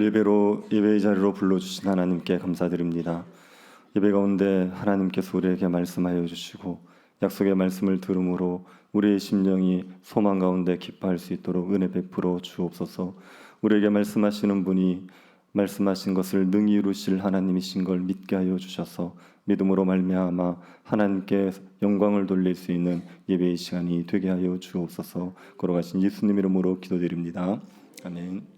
예배의 자리로 불러주신 하나님께 감사드립니다. 예배 가운데 하나님께서 우리에게 말씀하여 주시고 약속의 말씀을 들음으로 우리의 심령이 소망 가운데 기뻐할 수 있도록 은혜 베풀어 주옵소서. 우리에게 말씀하시는 분이 말씀하신 것을 능히 이루실 하나님이신 걸 믿게 하여 주셔서 믿음으로 말미암아 하나님께 영광을 돌릴 수 있는 예배의 시간이 되게 하여 주옵소서. 걸어가신 예수님 이름으로 기도드립니다. 아멘.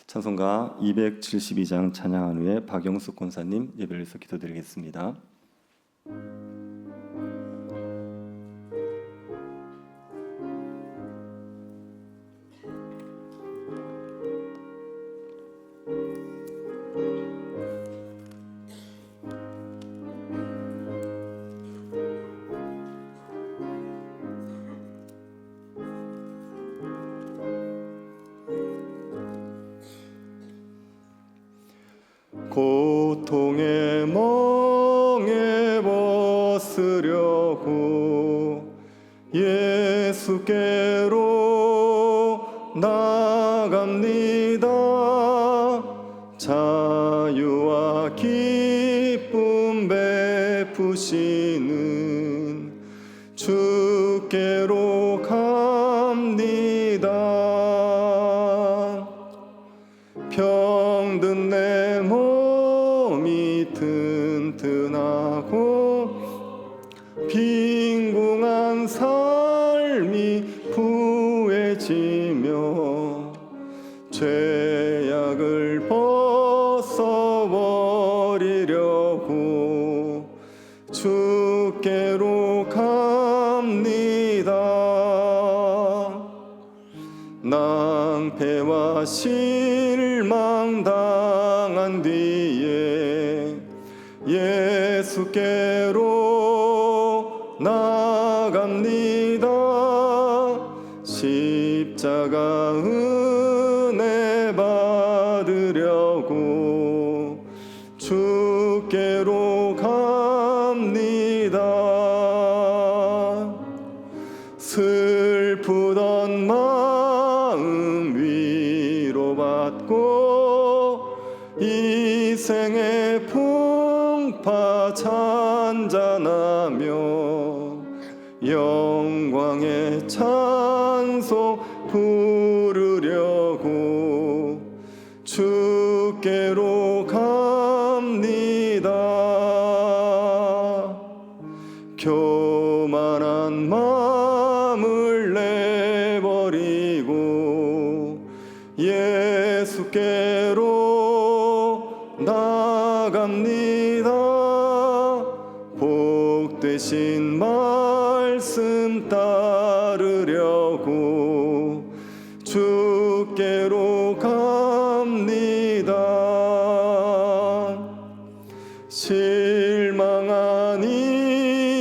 찬송가 272장 찬양한 후에 박영숙 권사님 예배에서 기도드리겠습니다. 고통의 멍에 벗으려고 예수께로 나갑니다. 자유와 기쁨 베푸시는 주께로 갑니다. 병든 내 몸이 튼튼하고 빈궁한 삶이 부해지며 죄악을 벗어버리려고 주께로 갑니다. 낭패와 실망 당한 뒤에 예수께로 나갑니다. 십자가 은혜 받으려고 주께로 갑니다. 슬프던 마음 위로받고 이 생의 풍파 잔잔하며 영광의 찬송 부르려고 주께로 갑니다. 교만한 마음을 내버리고 예수께로 나갑니다. 복되신 말씀 따르려고 주께로 갑니다. 실망한 이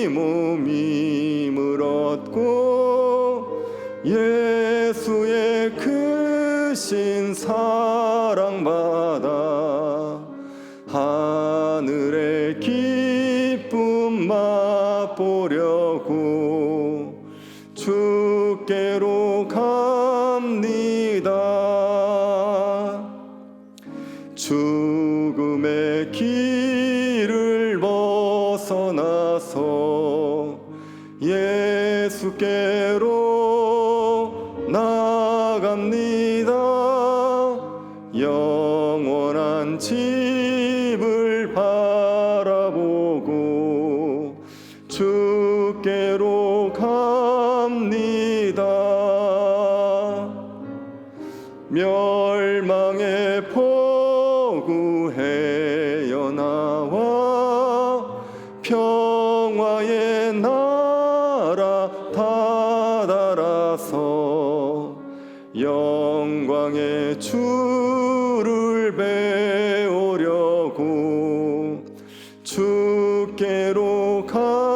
몸 힘을 얻고 예수의 크신 사랑받아 하늘의 기쁨 맛보려고 주께로 갑니다. 죽음의 길을 벗어나서 예수께로 나갑니다. 영원한 집을 바라보고 주께로 갑니다. 멸망의 포구 헤어나와 평화의 나라 다다라서 영광의 주를 배우려고 주께로 갑니다.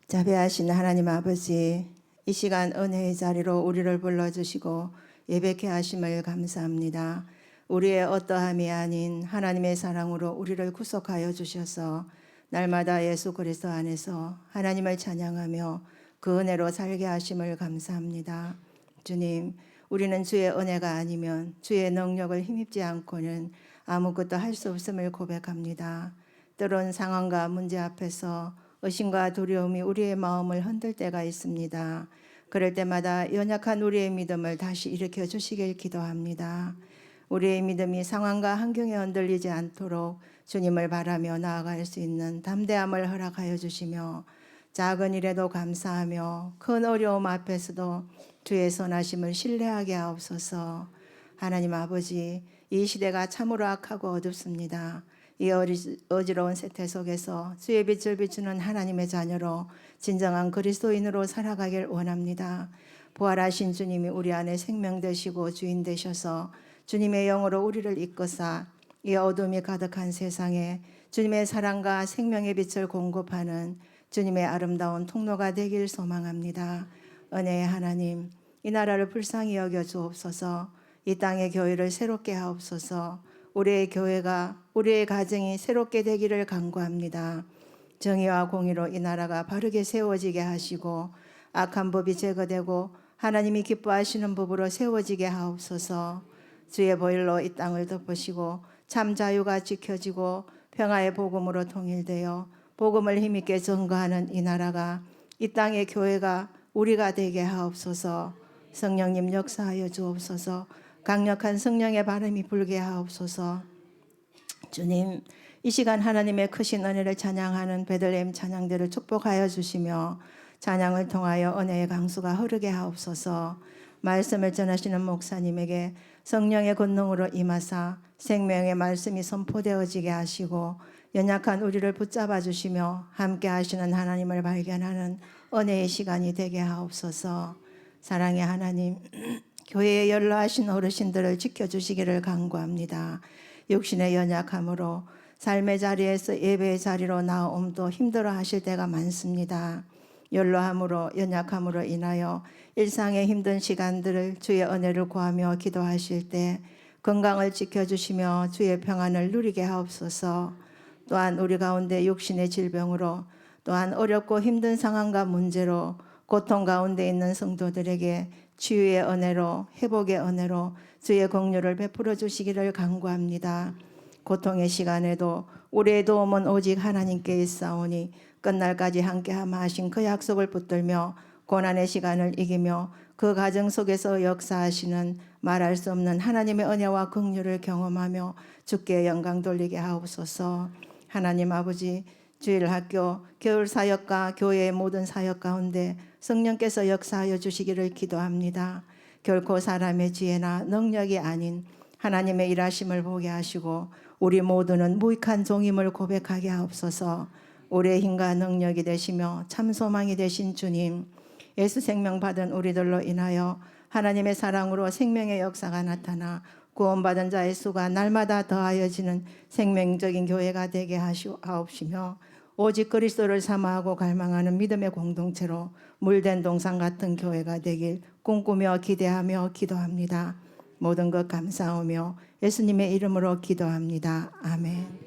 자비하신 하나님 아버지, 이 시간 은혜의 자리로 우리를 불러주시고 예배케 하심을 감사합니다. 우리의 어떠함이 아닌 하나님의 사랑으로 우리를 구속하여 주셔서 날마다 예수 그리스도 안에서 하나님을 찬양하며 그 은혜로 살게 하심을 감사합니다. 주님, 우리는 주의 은혜가 아니면 주의 능력을 힘입지 않고는 아무것도 할 수 없음을 고백합니다. 때론 상황과 문제 앞에서 의심과 두려움이 우리의 마음을 흔들 때가 있습니다. 그럴 때마다 연약한 우리의 믿음을 다시 일으켜 주시길 기도합니다. 우리의 믿음이 상황과 환경에 흔들리지 않도록 주님을 바라며 나아갈 수 있는 담대함을 허락하여 주시며 작은 일에도 감사하며 큰 어려움 앞에서도 주의 선하심을 신뢰하게 하옵소서. 하나님 아버지, 이 시대가 참으로 악하고 어둡습니다. 이 어지러운 세태 속에서 주의 빛을 비추는 하나님의 자녀로 진정한 그리스도인으로 살아가길 원합니다. 부활하신 주님이 우리 안에 생명 되시고 주인 되셔서 주님의 영으로 우리를 이끄사 이 어둠이 가득한 세상에 주님의 사랑과 생명의 빛을 공급하는 주님의 아름다운 통로가 되길 소망합니다. 은혜의 하나님, 이 나라를 불쌍히 여겨 주옵소서. 이 땅의 교회를 새롭게 하옵소서. 우리의 교회가, 우리의 가정이 새롭게 되기를 간구합니다. 정의와 공의로 이 나라가 바르게 세워지게 하시고 악한 법이 제거되고 하나님이 기뻐하시는 법으로 세워지게 하옵소서. 주의 보혈로 이 땅을 덮으시고 참 자유가 지켜지고 평화의 복음으로 통일되어 복음을 힘있게 전거하는 이 나라가, 이 땅의 교회가 우리가 되게 하옵소서. 성령님 역사하여 주옵소서. 강력한 성령의 바람이 불게 하옵소서. 주님, 이 시간 하나님의 크신 은혜를 찬양하는 베들레헴 찬양대를 축복하여 주시며 찬양을 통하여 은혜의 강수가 흐르게 하옵소서. 말씀을 전하시는 목사님에게 성령의 권능으로 임하사 생명의 말씀이 선포되어지게 하시고 연약한 우리를 붙잡아 주시며 함께 하시는 하나님을 발견하는 은혜의 시간이 되게 하옵소서. 사랑의 하나님, 교회에 연로하신 어르신들을 지켜주시기를 간구합니다. 육신의 연약함으로 삶의 자리에서 예배의 자리로 나옴도 힘들어 하실 때가 많습니다. 연로함으로 연약함으로 인하여 일상의 힘든 시간들을 주의 은혜를 구하며 기도하실 때 건강을 지켜주시며 주의 평안을 누리게 하옵소서. 또한 우리 가운데 육신의 질병으로 또한 어렵고 힘든 상황과 문제로 고통 가운데 있는 성도들에게 치유의 은혜로 회복의 은혜로 주의 긍휼을 베풀어 주시기를 간구합니다. 고통의 시간에도 우리의 도움은 오직 하나님께 있사오니 끝날까지 함께하마 하신 그 약속을 붙들며 고난의 시간을 이기며 그 가정 속에서 역사하시는 말할 수 없는 하나님의 은혜와 긍휼을 경험하며 주께 영광 돌리게 하옵소서. 하나님 아버지, 주일학교, 겨울사역과 교회의 모든 사역 가운데 성령께서 역사하여 주시기를 기도합니다. 결코 사람의 지혜나 능력이 아닌 하나님의 일하심을 보게 하시고 우리 모두는 무익한 종임을 고백하게 하옵소서. 우리의 힘과 능력이 되시며 참 소망이 되신 주님, 예수 생명 받은 우리들로 인하여 하나님의 사랑으로 생명의 역사가 나타나 구원받은 자의 수가 날마다 더하여지는 생명적인 교회가 되게 하옵시며 오직 그리스도를 사모하고 갈망하는 믿음의 공동체로 물된 동산 같은 교회가 되길 꿈꾸며 기대하며 기도합니다. 모든 것 감사하며 예수님의 이름으로 기도합니다. 아멘.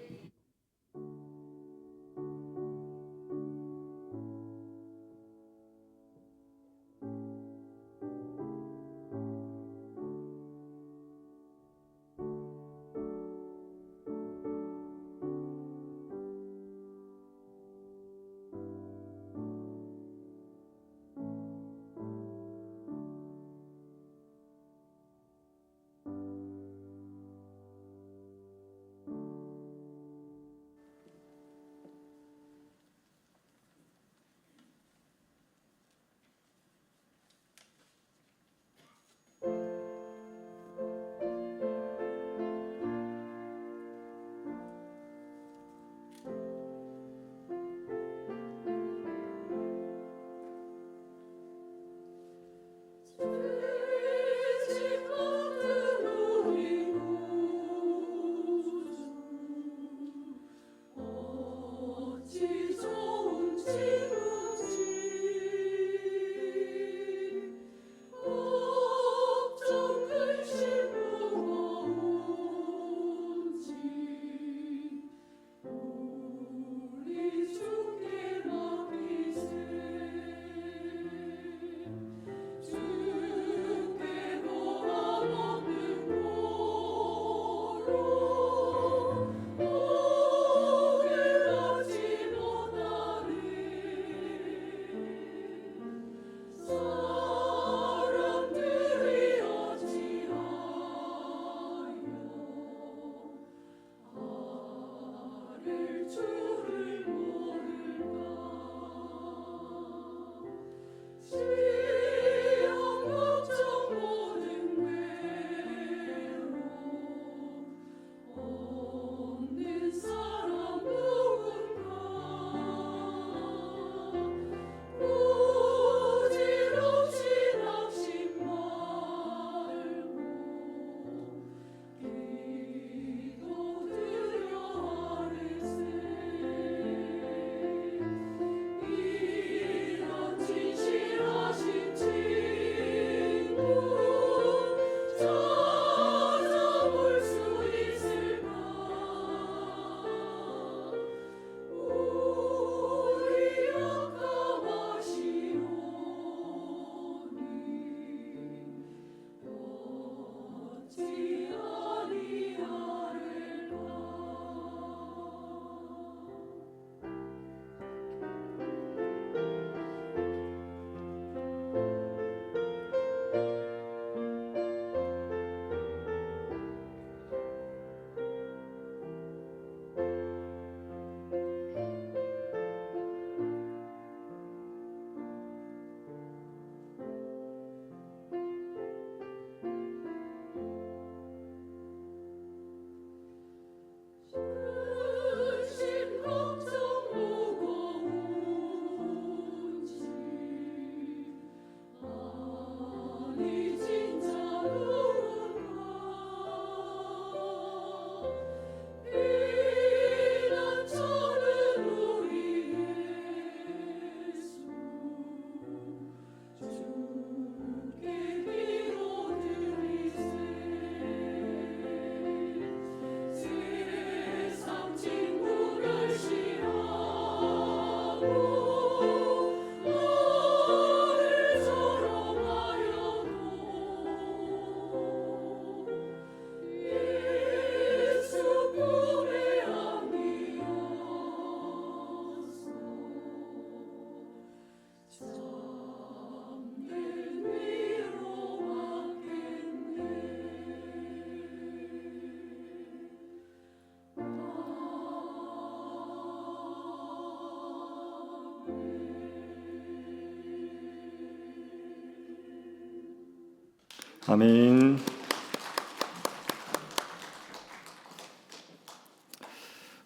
아멘.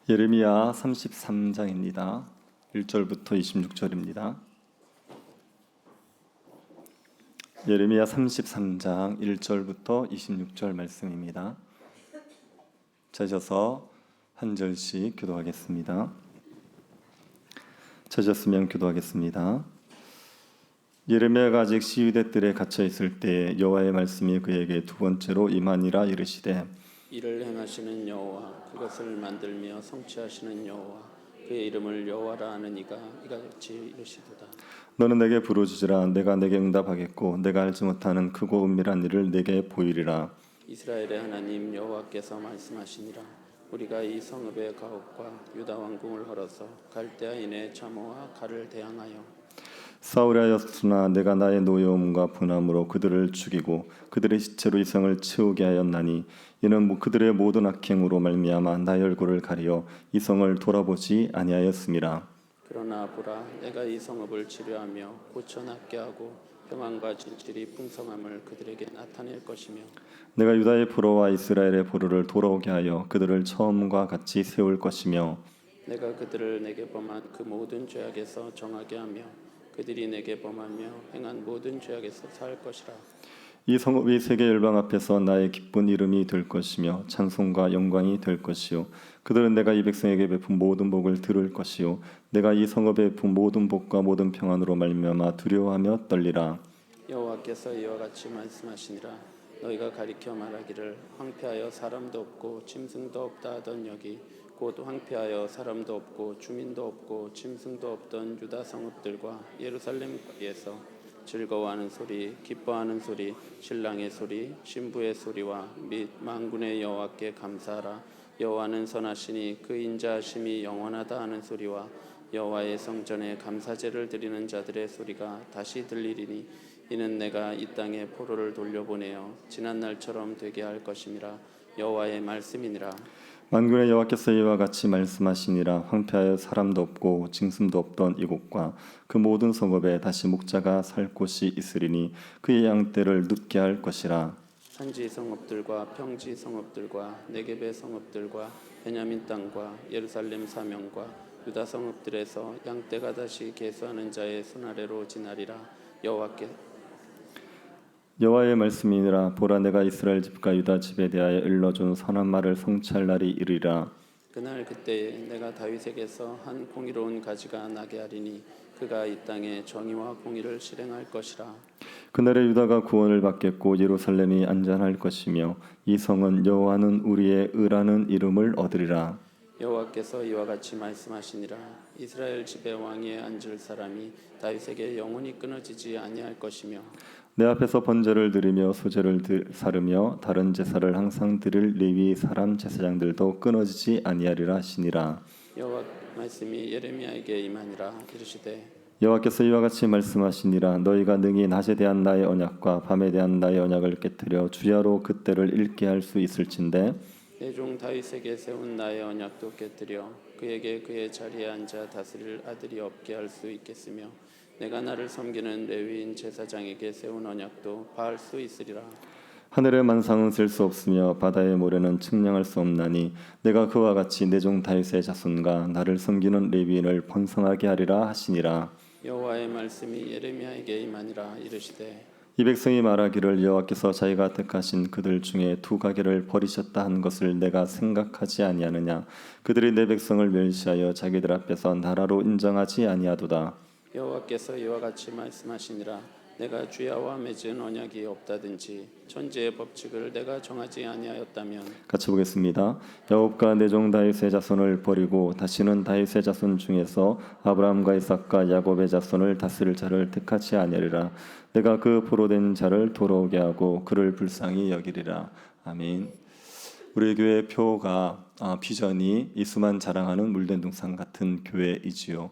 예레미야 33장입니다. 1절부터 26절입니다. 예레미야 33장 1절부터 26절 말씀입니다. 찾아서 한 절씩 기도하겠습니다. 찾았으면 기도하겠습니다. 예레미야가 아직 시위대 뜰에 갇혀 있을 때 여호와의 말씀이 그에게 두 번째로 임하니라 이르시되 이를 행하시는 여호와 그것을 만들며 성취하시는 여호와 그의 이름을 여호와라 하는 이가 이같이 이르시도다. 너는 내게 부르짖으라 내가 내게 응답하겠고 내가 알지 못하는 크고 은밀한 일을 내게 보이리라. 이스라엘의 하나님 여호와께서 말씀하시니라. 우리가 이 성읍의 가옥과 유다 왕궁을 헐어서 갈대아인의 자모와 칼을 대항하여 싸우려 하였으나 내가 나의 노여움과 분함으로 그들을 죽이고 그들의 시체로 이 성을 채우게 하였나니 이는 그들의 모든 악행으로 말미암아 나의 얼굴을 가리어 이 성을 돌아보지 아니하였음이라. 그러나 보라 내가 이 성읍을 치료하며 고쳐낫게 하고 평안과 진실이 풍성함을 그들에게 나타낼 것이며 내가 유다의 포로와 이스라엘의 포로를 돌아오게 하여 그들을 처음과 같이 세울 것이며 내가 그들을 내게 범한 그 모든 죄악에서 정하게 하며 그들이 내게 범하며 행한 모든 죄악에서 살 것이라. 이 성읍이 세계 열방 앞에서 나의 기쁜 이름이 될 것이며 찬송과 영광이 될 것이요 그들은 내가 이 백성에게 베푼 모든 복을 들을 것이요 내가 이 성읍에 베푼 모든 복과 모든 평안으로 말미암아 두려워하며 떨리라. 여호와께서 이와 같이 말씀하시니라. 너희가 가리켜 말하기를 황폐하여 사람도 없고 짐승도 없다 하던 여기 곧 황폐하여 사람도 없고 주민도 없고 짐승도 없던 유다 성읍들과 예루살렘 거리에서 즐거워하는 소리, 기뻐하는 소리, 신랑의 소리, 신부의 소리와 및 만군의 여호와께 감사하라. 여호와는 선하시니 그 인자하심이 영원하다 하는 소리와 여호와의 성전에 감사제를 드리는 자들의 소리가 다시 들리리니 이는 내가 이 땅에 포로를 돌려보내어 지난 날처럼 되게 할 것임이라. 여호와의 말씀이니라. 만군의 여호와께서 이와 같이 말씀하시니라. 황폐하여 사람도 없고 짐승도 없던 이곳과 그 모든 성읍에 다시 목자가 살 곳이 있으리니 그의 양떼를 눕게 할 것이라. 산지 성읍들과 평지 성읍들과 네겝의 성읍들과 베냐민 땅과 예루살렘 사명과 유다 성읍들에서 양떼가 다시 계수하는 자의 손 아래로 지나리라. 여호와의 말씀이니라. 보라 내가 이스라엘 집과 유다 집에 대하여 일러준 선한 말을 성취할 날이 이르리라. 그날 그때에 내가 다윗에게서 한 공의로운 가지가 나게 하리니 그가 이 땅에 정의와 공의를 실행할 것이라. 그날에 유다가 구원을 받겠고 예루살렘이 안전할 것이며 이 성은 여호와는 우리의 의라는 이름을 얻으리라. 여호와께서 이와 같이 말씀하시니라. 이스라엘 집의 왕위에 앉을 사람이 다윗에게 영원히 끊어지지 아니할 것이며 내 앞에서 번제를 드리며 소제를 사르며 다른 제사를 항상 드릴 레위 사람 제사장들도 끊어지지 아니하리라 하시니라. 여호와 말씀이 예레미야에게 임하니라. 이르시되 여호와께서 이와 같이 말씀하시니라. 너희가 능히 낮에 대한 나의 언약과 밤에 대한 나의 언약을 깨뜨려 주야로 그때를 읽게 할 수 있을진데 내 종 다윗에게 세운 나의 언약도 깨뜨려 그에게 그의 자리에 앉아 다스릴 아들이 없게 할 수 있겠으며 내가 나를 섬기는 레위인 제사장에게 세운 언약도 파할 수 있으리라. 하늘의 만상은 셀 수 없으며 바다의 모래는 측량할 수 없나니 내가 그와 같이 내 종 다윗의 자손과 나를 섬기는 레위인을 번성하게 하리라 하시니라. 여호와의 말씀이 예레미야에게 임하니라. 이르시되 이 백성이 말하기를 여호와께서 자기가 택하신 그들 중에 두 가게를 버리셨다 한 것을 내가 생각하지 아니하느냐. 그들이 내 백성을 멸시하여 자기들 앞에서 나라로 인정하지 아니하도다. 여호와께서 이와 같이 말씀하시니라. 내가 주야와 맺은 언약이 없다든지 천지의 법칙을 내가 정하지 아니하였다면 같이 보겠습니다. 야곱과 내 종 다윗의 자손을 버리고 다시는 다윗의 자손 중에서 아브라함과 이삭과 야곱의 자손을 다스릴 자를 택하지 아니하리라. 내가 그 포로된 자를 돌아오게 하고 그를 불쌍히 여기리라. 아멘. 우리 교회 표가 비전이 이수만 자랑하는 물된 동산 같은 교회이지요.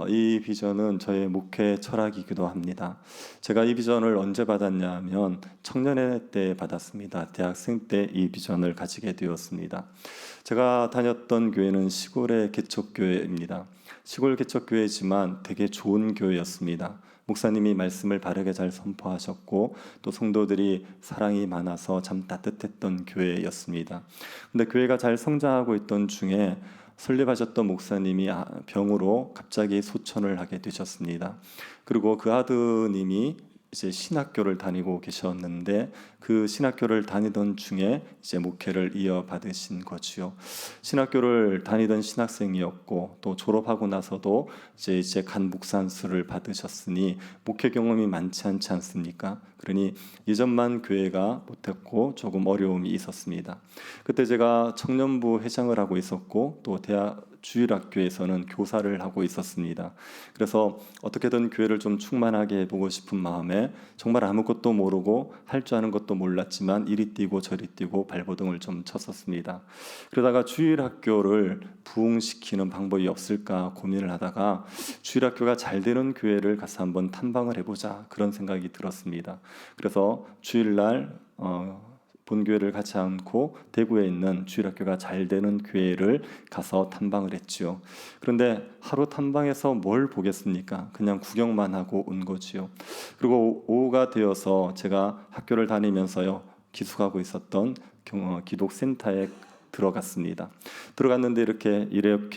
이 비전은 저의 목회 철학이기도 합니다. 제가 이 비전을 언제 받았냐면 청년회 때 받았습니다. 대학생 때 이 비전을 가지게 되었습니다. 제가 다녔던 교회는 시골의 개척교회입니다. 시골 개척교회지만 되게 좋은 교회였습니다. 목사님이 말씀을 바르게 잘 선포하셨고 또 성도들이 사랑이 많아서 참 따뜻했던 교회였습니다. 근데 교회가 잘 성장하고 있던 중에 설립하셨던 목사님이 병으로 갑자기 소천을 하게 되셨습니다. 그리고 그 아드님이 이제 신학교를 다니고 계셨는데 그 신학교를 다니던 중에 이제 목회를 이어받으신 거지요. 신학교를 다니던 신학생이었고 또 졸업하고 나서도 이제 간목산수를 받으셨으니 목회 경험이 많지 않지 않습니까? 그러니 예전만 교회가 못했고 조금 어려움이 있었습니다. 그때 제가 청년부 회장을 하고 있었고 또 대학 주일학교에서는 교사를 하고 있었습니다. 그래서 어떻게든 교회를 좀 충만하게 해보고 싶은 마음에 정말 아무것도 모르고 할 줄 아는 것도 몰랐지만 이리 뛰고 저리 뛰고 발버둥을 좀 쳤었습니다. 그러다가 주일학교를 부흥시키는 방법이 없을까 고민을 하다가 주일학교가 잘 되는 교회를 가서 한번 탐방을 해보자 그런 생각이 들었습니다. 그래서 주일날 본교회를 가지 않고 대구에 있는 주일학교가 잘 되는 교회를 가서 탐방을 했지요. 그런데 하루 탐방해서 뭘 보겠습니까? 그냥 구경만 하고 온 거지요. 그리고 오후가 되어서 제가 학교를 다니면서요 기숙하고 있었던 기독센터에 들어갔습니다. 들어갔는데 이렇게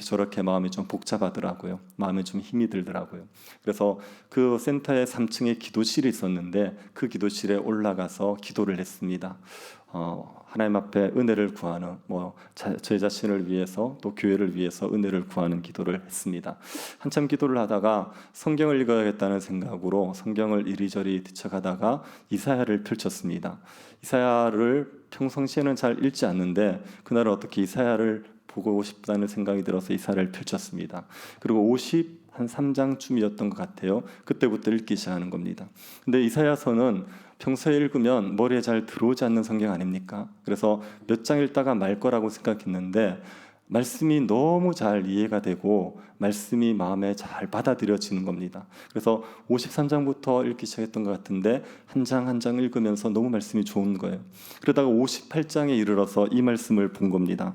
저렇게 마음이 좀 복잡하더라고요. 마음에 좀 힘이 들더라고요. 그래서 그 센터에 3층에 기도실이 있었는데 그 기도실에 올라가서 기도를 했습니다. 하나님 앞에 은혜를 구하는 제 자신을 위해서 또 교회를 위해서 은혜를 구하는 기도를 했습니다. 한참 기도를 하다가 성경을 읽어야겠다는 생각으로 성경을 이리저리 뒤쳐가다가 이사야를 펼쳤습니다. 이사야를 평상시에는 잘 읽지 않는데 그날 어떻게 이사야를 보고 싶다는 생각이 들어서 이사야를 펼쳤습니다. 그리고 53장쯤이었던 것 같아요. 그때부터 읽기 시작하는 겁니다. 근데 이사야서는 평소에 읽으면 머리에 잘 들어오지 않는 성경 아닙니까? 그래서 몇 장 읽다가 말 거라고 생각했는데 말씀이 너무 잘 이해가 되고 말씀이 마음에 잘 받아들여지는 겁니다. 그래서 53장부터 읽기 시작했던 것 같은데 한 장 한 장 읽으면서 너무 말씀이 좋은 거예요. 그러다가 58장에 이르러서 이 말씀을 본 겁니다.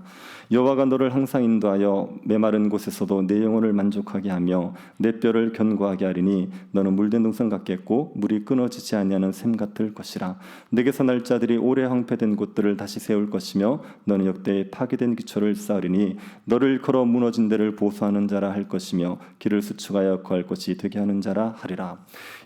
여호와가 너를 항상 인도하여 메마른 곳에서도 내 영혼을 만족하게 하며 내 뼈를 견고하게 하리니 너는 물된 동산 같겠고 물이 끊어지지 아니하는 샘 같을 것이라. 내게서 날 자들이 오래 황폐된 곳들을 다시 세울 것이며 너는 역대에 파괴된 기초를 쌓으리니 너를 걸어 무너진 데를 보수하는 자라 할 것이며 길을 수축하여 거할 것이 되게 하는 자라 하리라.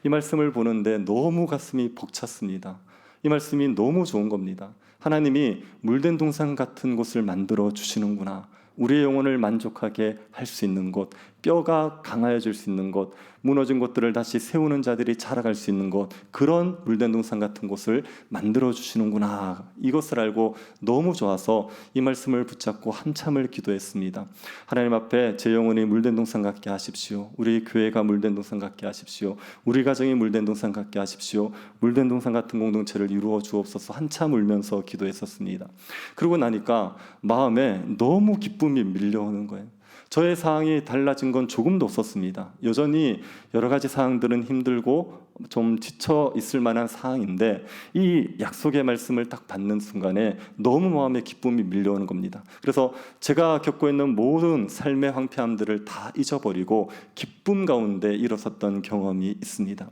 이 말씀을 보는데 너무 가슴이 벅찼습니다. 이 말씀이 너무 좋은 겁니다. 하나님이 물된 동산 같은 곳을 만들어 주시는구나. 우리의 영혼을 만족하게 할 수 있는 곳, 뼈가 강하여질 수 있는 곳, 무너진 곳들을 다시 세우는 자들이 자라갈 수 있는 곳, 그런 물된 동산 같은 곳을 만들어 주시는구나. 이것을 알고 너무 좋아서 이 말씀을 붙잡고 한참을 기도했습니다. 하나님 앞에 제 영혼이 물된 동산 같게 하십시오. 우리 교회가 물된 동산 같게 하십시오. 우리 가정이 물된 동산 같게 하십시오. 물된 동산 같은 공동체를 이루어 주옵소서. 한참 울면서 기도했었습니다. 그러고 나니까 마음에 너무 기쁨이 밀려오는 거예요. 저의 상황이 달라진 건 조금도 없었습니다. 여전히 여러 가지 상황들은 힘들고 좀 지쳐 있을 만한 상황인데 이 약속의 말씀을 딱 받는 순간에 너무 마음에 기쁨이 밀려오는 겁니다. 그래서 제가 겪고 있는 모든 삶의 황폐함들을 다 잊어버리고 기쁨 가운데 일어섰던 경험이 있습니다.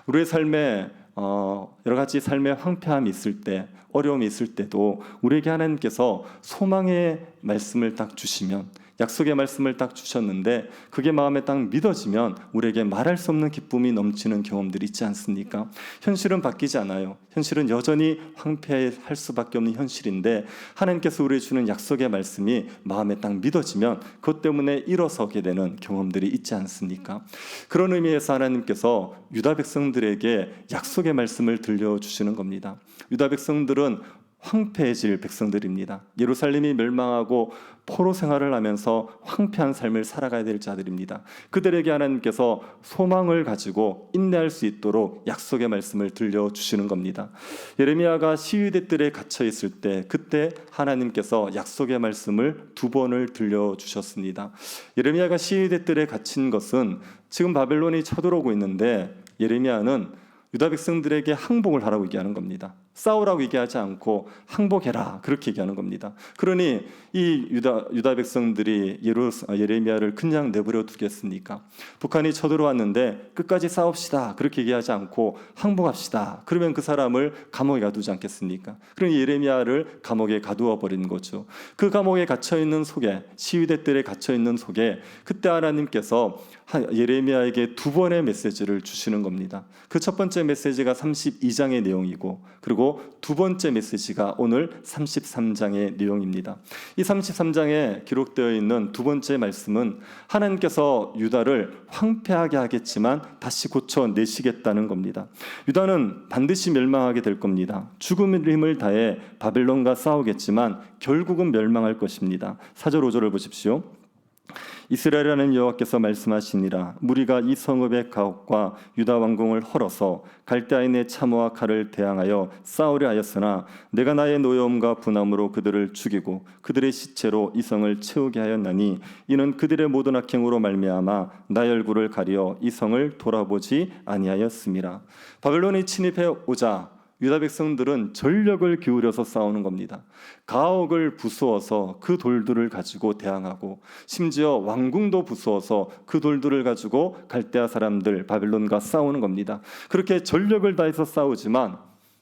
우리의 삶에 여러 가지 삶의 황폐함이 있을 때, 어려움이 있을 때도 우리에게 하나님께서 소망의 말씀을 딱 주시면, 약속의 말씀을 딱 주셨는데 그게 마음에 딱 믿어지면 우리에게 말할 수 없는 기쁨이 넘치는 경험들이 있지 않습니까? 현실은 바뀌지 않아요. 현실은 여전히 황폐할 수밖에 없는 현실인데 하나님께서 우리에게 주는 약속의 말씀이 마음에 딱 믿어지면 그것 때문에 일어서게 되는 경험들이 있지 않습니까? 그런 의미에서 하나님께서 유다 백성들에게 약속의 말씀을 들려주시는 겁니다. 유다 백성들은 황폐해질 백성들입니다. 예루살렘이 멸망하고 포로 생활을 하면서 황폐한 삶을 살아가야 될 자들입니다. 그들에게 하나님께서 소망을 가지고 인내할 수 있도록 약속의 말씀을 들려주시는 겁니다. 예레미야가 시위대들에 갇혀 있을 때 그때 하나님께서 약속의 말씀을 2번을 들려주셨습니다. 예레미야가 시위대들에 갇힌 것은 지금 바벨론이 쳐들어오고 있는데 예레미야는 유다 백성들에게 항복을 하라고 얘기하는 겁니다. 싸우라고 얘기하지 않고 항복해라 그렇게 얘기하는 겁니다. 그러니 이 유다 백성들이 예레미야를 그냥 내버려 두겠습니까? 북한이 쳐들어왔는데 끝까지 싸웁시다 그렇게 얘기하지 않고 항복합시다. 그러면 그 사람을 감옥에 가두지 않겠습니까? 그러니 예레미야를 감옥에 가두어 버린 거죠. 그 감옥에 갇혀 있는 속에, 시위대들에 갇혀 있는 속에 그때 하나님께서 예레미야에게 두 번의 메시지를 주시는 겁니다. 그 첫 번째 메시지가 32장의 내용이고, 그리고 두 번째 메시지가 오늘 33장의 내용입니다. 이 33장에 기록되어 있는 두 번째 말씀은 하나님께서 유다를 황폐하게 하겠지만 다시 고쳐내시겠다는 겁니다. 유다는 반드시 멸망하게 될 겁니다. 죽음의 힘을 다해 바벨론과 싸우겠지만 결국은 멸망할 것입니다. 4절 5절을 보십시오. 이스라엘이라는 여호와께서 말씀하시니라. 무리가 이 성읍의 가옥과 유다 왕궁을 헐어서 갈대아인의 참호와 칼을 대항하여 싸우려 하였으나 내가 나의 노여움과 분함으로 그들을 죽이고 그들의 시체로 이 성을 채우게 하였나니 이는 그들의 모든 악행으로 말미암아 나의 얼굴을 가리어 이 성을 돌아보지 아니하였음이라. 바벨론이 침입해 오자 유다 백성들은 전력을 기울여서 싸우는 겁니다. 가옥을 부수어서 그 돌들을 가지고 대항하고, 심지어 왕궁도 부수어서 그 돌들을 가지고 갈대아 사람들 바벨론과 싸우는 겁니다. 그렇게 전력을 다해서 싸우지만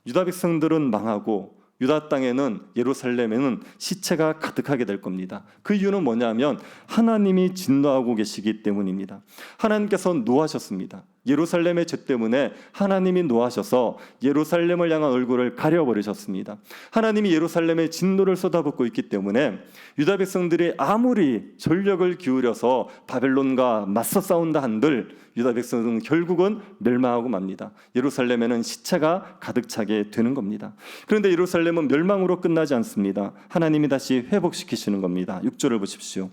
유다 백성들은 망하고 유다 땅에는, 예루살렘에는 시체가 가득하게 될 겁니다. 그 이유는 뭐냐면 하나님이 진노하고 계시기 때문입니다. 하나님께서 노하셨습니다. 예루살렘의 죄 때문에 하나님이 노하셔서 예루살렘을 향한 얼굴을 가려버리셨습니다. 하나님이 예루살렘에 진노를 쏟아붓고 있기 때문에 유다 백성들이 아무리 전력을 기울여서 바벨론과 맞서 싸운다 한들 유다 백성은 결국은 멸망하고 맙니다. 예루살렘에는 시체가 가득 차게 되는 겁니다. 그런데 예루살렘은 멸망으로 끝나지 않습니다. 하나님이 다시 회복시키시는 겁니다. 6절을 보십시오.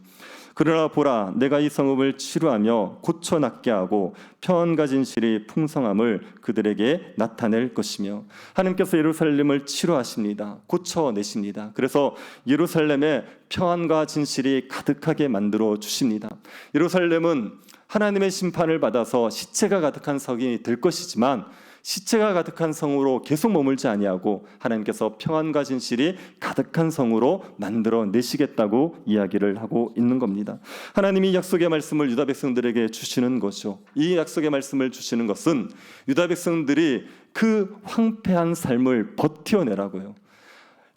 그러나 보라, 내가 이 성읍을 치루하며 고쳐 낫게 하고 평안과 진실이 풍성함을 그들에게 나타낼 것이며, 하나님께서 예루살렘을 치루하십니다. 고쳐내십니다. 그래서 예루살렘에 평안과 진실이 가득하게 만들어 주십니다. 예루살렘은 하나님의 심판을 받아서 시체가 가득한 성이 될 것이지만 시체가 가득한 성으로 계속 머물지 아니하고 하나님께서 평안과 진실이 가득한 성으로 만들어 내시겠다고 이야기를 하고 있는 겁니다. 하나님이 약속의 말씀을 유다 백성들에게 주시는 거죠. 이 약속의 말씀을 주시는 것은 유다 백성들이 그 황폐한 삶을 버텨내라고요.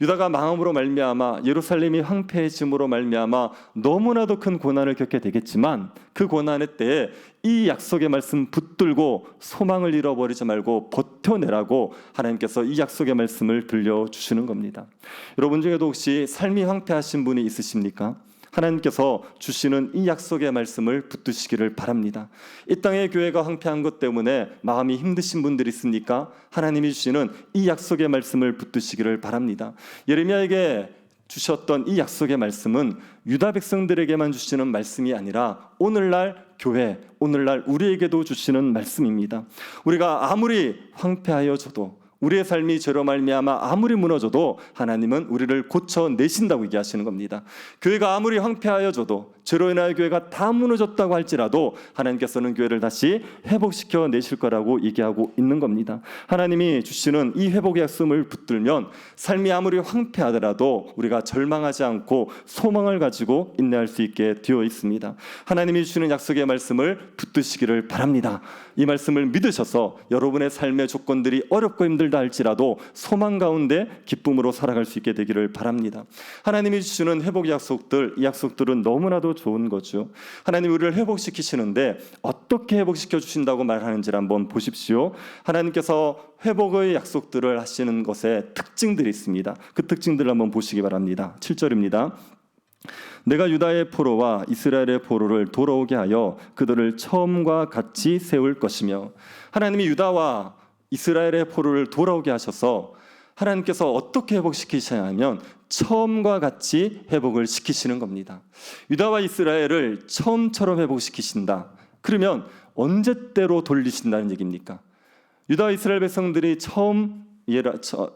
유다가 망함으로 말미암아, 예루살렘이 황폐해짐으로 말미암아 너무나도 큰 고난을 겪게 되겠지만 그 고난의 때에 이 약속의 말씀 붙들고 소망을 잃어버리지 말고 버텨내라고 하나님께서 이 약속의 말씀을 들려주시는 겁니다. 여러분 중에도 혹시 삶이 황폐하신 분이 있으십니까? 하나님께서 주시는 이 약속의 말씀을 붙드시기를 바랍니다. 이 땅의 교회가 황폐한 것 때문에 마음이 힘드신 분들이 있습니까? 하나님이 주시는 이 약속의 말씀을 붙드시기를 바랍니다. 예레미야에게 주셨던 이 약속의 말씀은 유다 백성들에게만 주시는 말씀이 아니라 오늘날 교회, 오늘날 우리에게도 주시는 말씀입니다. 우리가 아무리 황폐하여져도, 우리의 삶이 죄로 말미암아 아무리 무너져도 하나님은 우리를 고쳐내신다고 얘기하시는 겁니다. 교회가 아무리 황폐하여져도, 죄로 인하여 교회가 다 무너졌다고 할지라도 하나님께서는 교회를 다시 회복시켜 내실 거라고 얘기하고 있는 겁니다. 하나님이 주시는 이 회복의 약속을 붙들면 삶이 아무리 황폐하더라도 우리가 절망하지 않고 소망을 가지고 인내할 수 있게 되어 있습니다. 하나님이 주시는 약속의 말씀을 붙드시기를 바랍니다. 이 말씀을 믿으셔서 여러분의 삶의 조건들이 어렵고 힘들다 할지라도 소망 가운데 기쁨으로 살아갈 수 있게 되기를 바랍니다. 하나님이 주시는 회복의 약속들, 이 약속들은 너무나도 좋은 거죠. 하나님 우리를 회복시키시는데 어떻게 회복시켜 주신다고 말하는지를 한번 보십시오. 하나님께서 회복의 약속들을 하시는 것에 특징들이 있습니다. 그 특징들을 한번 보시기 바랍니다. 7절입니다. 내가 유다의 포로와 이스라엘의 포로를 돌아오게 하여 그들을 처음과 같이 세울 것이며, 하나님이 유다와 이스라엘의 포로를 돌아오게 하셔서 하나님께서 어떻게 회복시키시냐면 처음과 같이 회복을 시키시는 겁니다. 유다와 이스라엘을 처음처럼 회복시키신다. 그러면 언제때로 돌리신다는 얘기입니까? 유다와 이스라엘 백성들이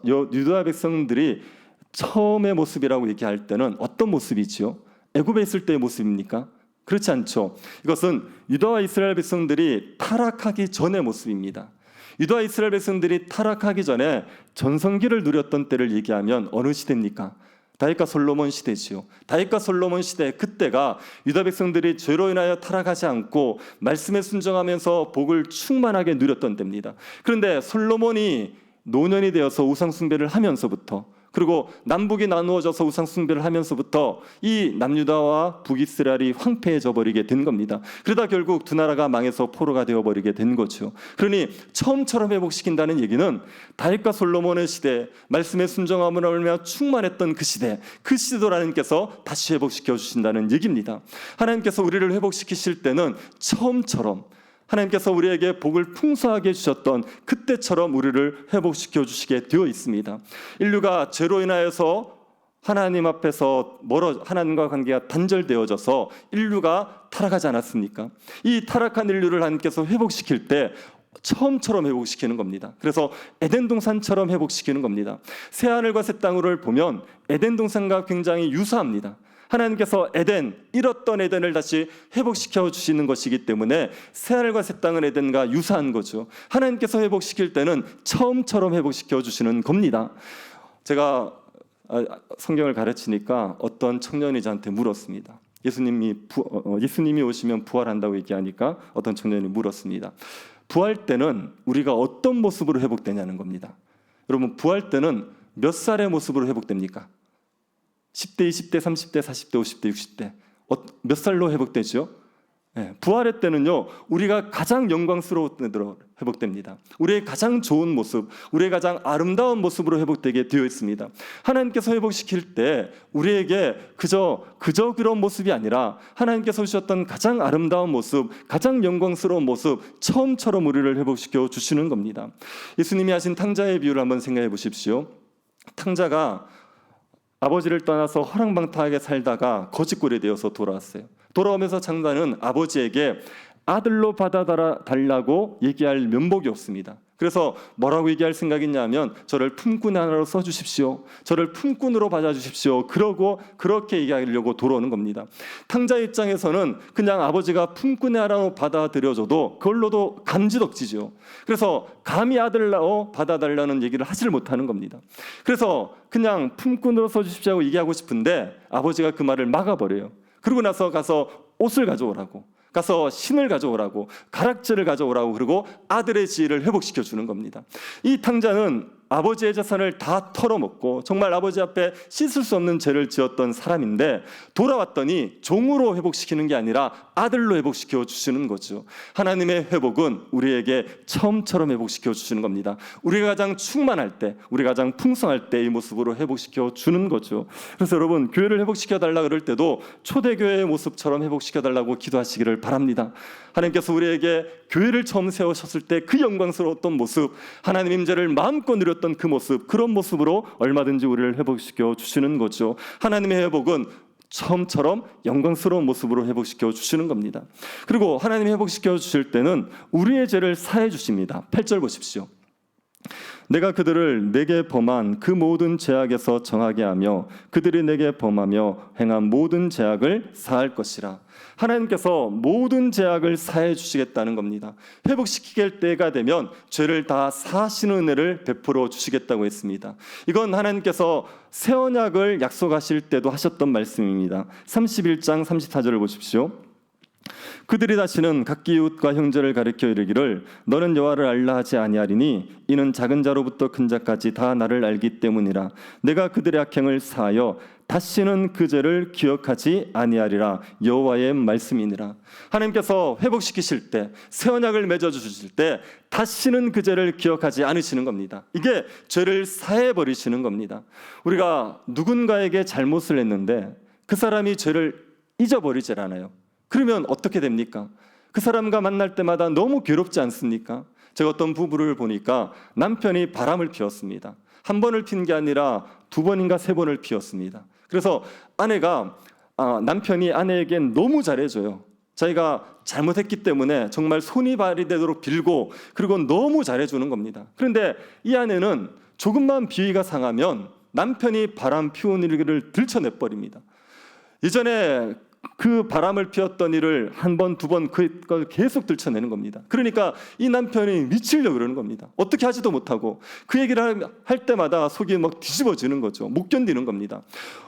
유다 백성들이 처음의 모습이라고 얘기할 때는 어떤 모습이지요? 애굽에 있을 때의 모습입니까? 그렇지 않죠. 이것은 유다와 이스라엘 백성들이 타락하기 전의 모습입니다. 유다 이스라엘 백성들이 타락하기 전에 전성기를 누렸던 때를 얘기하면 어느 시대입니까? 다윗과 솔로몬 시대지요. 다윗과 솔로몬 시대, 그때가 유다 백성들이 죄로 인하여 타락하지 않고 말씀에 순종하면서 복을 충만하게 누렸던 때입니다. 그런데 솔로몬이 노년이 되어서 우상 숭배를 하면서부터, 그리고 남북이 나누어져서 우상 숭배를 하면서부터 이 남유다와 북이스라엘이 황폐해져 버리게 된 겁니다. 그러다 결국 두 나라가 망해서 포로가 되어 버리게 된 거죠. 그러니 처음처럼 회복시킨다는 얘기는 다윗과 솔로몬의 시대, 말씀에 순종함으로 말미암아 충만했던 그 시대도 하나님께서 다시 회복시켜 주신다는 얘기입니다. 하나님께서 우리를 회복시키실 때는 처음처럼, 하나님께서 우리에게 복을 풍성하게 주셨던 그때처럼 우리를 회복시켜 주시게 되어 있습니다. 인류가 죄로 인하여서 하나님 앞에서 하나님과 관계가 단절되어져서 인류가 타락하지 않았습니까? 이 타락한 인류를 하나님께서 회복시킬 때 처음처럼 회복시키는 겁니다. 그래서 에덴 동산처럼 회복시키는 겁니다. 새 하늘과 새 땅을 보면 에덴 동산과 굉장히 유사합니다. 하나님께서 잃었던 에덴을 다시 회복시켜 주시는 것이기 때문에 새하늘과 새 땅은 에덴과 유사한 거죠. 하나님께서 회복시킬 때는 처음처럼 회복시켜 주시는 겁니다. 제가 성경을 가르치니까 어떤 청년이 저한테 물었습니다. 예수님이 오시면 부활한다고 얘기하니까 어떤 청년이 물었습니다. 부활 때는 우리가 어떤 모습으로 회복되냐는 겁니다. 여러분, 부활 때는 몇 살의 모습으로 회복됩니까? 10대, 20대, 30대, 40대, 50대, 60대 몇 살로 회복되죠? 부활의 때는요, 우리가 가장 영광스러운 때로 회복됩니다. 우리의 가장 좋은 모습, 우리의 가장 아름다운 모습으로 회복되게 되어 있습니다. 하나님께서 회복시킬 때 우리에게 그저 그런 모습이 아니라 하나님께서 주셨던 가장 아름다운 모습, 가장 영광스러운 모습, 처음처럼 우리를 회복시켜 주시는 겁니다. 예수님이 하신 탕자의 비유를 한번 생각해 보십시오. 탕자가 아버지를 떠나서 허랑방탕하게 살다가 거짓골이 되어서 돌아왔어요. 돌아오면서 장자는 아버지에게 아들로 받아달라고 얘기할 면목이 없습니다. 그래서 뭐라고 얘기할 생각이냐면 저를 품꾼 하나로 써주십시오. 저를 품꾼으로 받아주십시오. 그렇게 얘기하려고 돌아오는 겁니다. 탕자 입장에서는 그냥 아버지가 품꾼 하나로 받아들여줘도 그걸로도 감지덕지죠. 그래서 감히 아들로 받아달라는 얘기를 하지를 못하는 겁니다. 그래서 그냥 품꾼으로 써주십시오 얘기하고 싶은데 아버지가 그 말을 막아버려요. 그러고 나서 가서 옷을 가져오라고, 가서 신을 가져오라고, 가락지를 가져오라고, 그리고 아들의 지위를 회복시켜 주는 겁니다. 이 탕자는 아버지의 재산을 다 털어먹고 정말 아버지 앞에 씻을 수 없는 죄를 지었던 사람인데 돌아왔더니 종으로 회복시키는 게 아니라 아들로 회복시켜 주시는 거죠. 하나님의 회복은 우리에게 처음처럼 회복시켜 주시는 겁니다. 우리가 가장 충만할 때, 우리가 가장 풍성할 때 이 모습으로 회복시켜 주는 거죠. 그래서 여러분, 교회를 회복시켜 달라 그럴 때도 초대교회의 모습처럼 회복시켜 달라고 기도하시기를 바랍니다. 하나님께서 우리에게 교회를 처음 세우셨을 때 그 영광스러웠던 모습, 하나님 임재를 마음껏 누렸던 그 모습, 그런 모습으로 얼마든지 우리를 회복시켜 주시는 거죠. 하나님의 회복은 처음처럼 영광스러운 모습으로 회복시켜 주시는 겁니다. 그리고 하나님이 회복시켜 주실 때는 우리의 죄를 사해 주십니다. 8절 보십시오. 내가 그들을 내게 범한 그 모든 죄악에서 정하게 하며 그들이 내게 범하며 행한 모든 죄악을 사할 것이라. 하나님께서 모든 죄악을 사해 주시겠다는 겁니다. 회복시킬 때가 되면 죄를 다 사하시는 은혜를 베풀어 주시겠다고 했습니다. 이건 하나님께서 새 언약을 약속하실 때도 하셨던 말씀입니다. 31장 34절을 보십시오. 그들이 다시는 각기 이웃과 형제를 가리켜 이르기를 너는 여호와를 알라 하지 아니하리니 이는 작은 자로부터 큰 자까지 다 나를 알기 때문이라. 내가 그들의 악행을 사하여 다시는 그 죄를 기억하지 아니하리라. 여호와의 말씀이니라. 하나님께서 회복시키실 때, 새 언약을 맺어 주실 때 다시는 그 죄를 기억하지 않으시는 겁니다. 이게 죄를 사해 버리시는 겁니다. 우리가 누군가에게 잘못을 했는데 그 사람이 죄를 잊어버리질 않아요. 그러면 어떻게 됩니까? 그 사람과 만날 때마다 너무 괴롭지 않습니까? 제가 어떤 부부를 보니까 남편이 바람을 피웠습니다. 한 번을 핀 게 아니라 2번인가 3번을 피웠습니다. 그래서 남편이 아내에게 너무 잘해줘요. 자기가 잘못했기 때문에 정말 손이 발이 되도록 빌고, 그리고 너무 잘해주는 겁니다. 그런데 이 아내는 조금만 비위가 상하면 남편이 바람 피우는 일을 들춰내버립니다. 예전에 그 바람을 피웠던 일을 한 번, 두 번 그걸 계속 들춰내는 겁니다. 그러니까 이 남편이 미치려고 그러는 겁니다. 어떻게 하지도 못하고 그 얘기를 할 때마다 속이 막 뒤집어지는 거죠. 못 견디는 겁니다.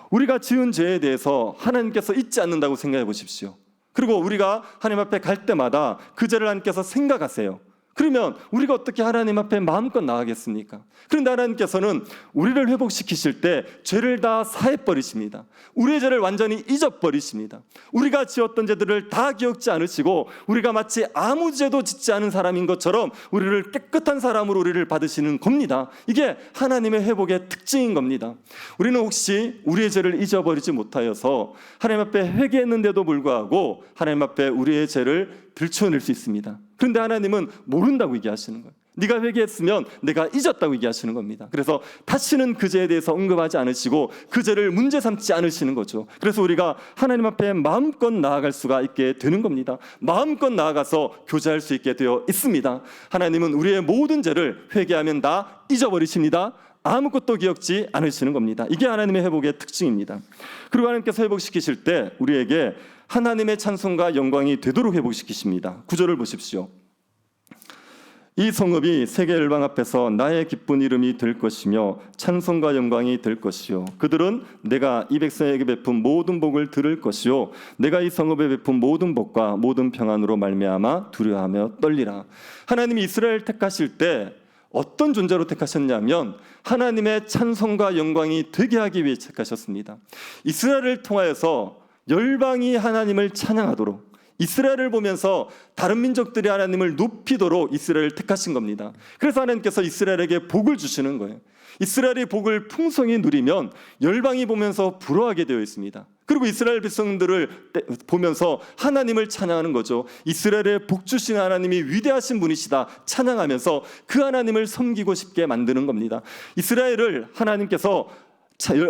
우리가 지은 죄에 대해서 하나님께서 잊지 않는다고 생각해 보십시오. 그리고 우리가 하나님 앞에 갈 때마다 그 죄를 하나님께서 생각하세요. 그러면 우리가 어떻게 하나님 앞에 마음껏 나가겠습니까? 그런데 하나님께서는 우리를 회복시키실 때 죄를 다 사해버리십니다. 우리의 죄를 완전히 잊어버리십니다. 우리가 지었던 죄들을 다 기억지 않으시고 우리가 마치 아무 죄도 짓지 않은 사람인 것처럼 우리를 깨끗한 사람으로 우리를 받으시는 겁니다. 이게 하나님의 회복의 특징인 겁니다. 우리는 혹시 우리의 죄를 잊어버리지 못하여서 하나님 앞에 회개했는데도 불구하고 하나님 앞에 우리의 죄를 들춰낼 수 있습니다. 그런데 하나님은 모른다고 얘기하시는 거예요. 네가 회개했으면 내가 잊었다고 얘기하시는 겁니다. 그래서 다시는 그 죄에 대해서 언급하지 않으시고 그 죄를 문제 삼지 않으시는 거죠. 그래서 우리가 하나님 앞에 마음껏 나아갈 수가 있게 되는 겁니다. 마음껏 나아가서 교제할 수 있게 되어 있습니다. 하나님은 우리의 모든 죄를 회개하면 다 잊어버리십니다. 아무것도 기억지 않으시는 겁니다. 이게 하나님의 회복의 특징입니다. 그리고 하나님께서 회복시키실 때 우리에게 하나님의 찬송과 영광이 되도록 회복시키십니다. 9절을 보십시오. 이 성읍이 세계 열방 앞에서 나의 기쁜 이름이 될 것이며 찬송과 영광이 될 것이요 그들은 내가 이 백성에게 베푼 모든 복을 들을 것이요 내가 이 성읍에 베푼 모든 복과 모든 평안으로 말미암아 두려워하며 떨리라. 하나님이 이스라엘 택하실 때 어떤 존재로 택하셨냐면 하나님의 찬송과 영광이 되게 하기 위해 택하셨습니다. 이스라엘을 통하여서 열방이 하나님을 찬양하도록, 이스라엘을 보면서 다른 민족들이 하나님을 높이도록 이스라엘을 택하신 겁니다. 그래서 하나님께서 이스라엘에게 복을 주시는 거예요. 이스라엘이 복을 풍성히 누리면 열방이 보면서 부러워하게 되어 있습니다. 그리고 이스라엘 백성들을 보면서 하나님을 찬양하는 거죠. 이스라엘의 복 주신 하나님이 위대하신 분이시다 찬양하면서 그 하나님을 섬기고 싶게 만드는 겁니다. 이스라엘을 하나님께서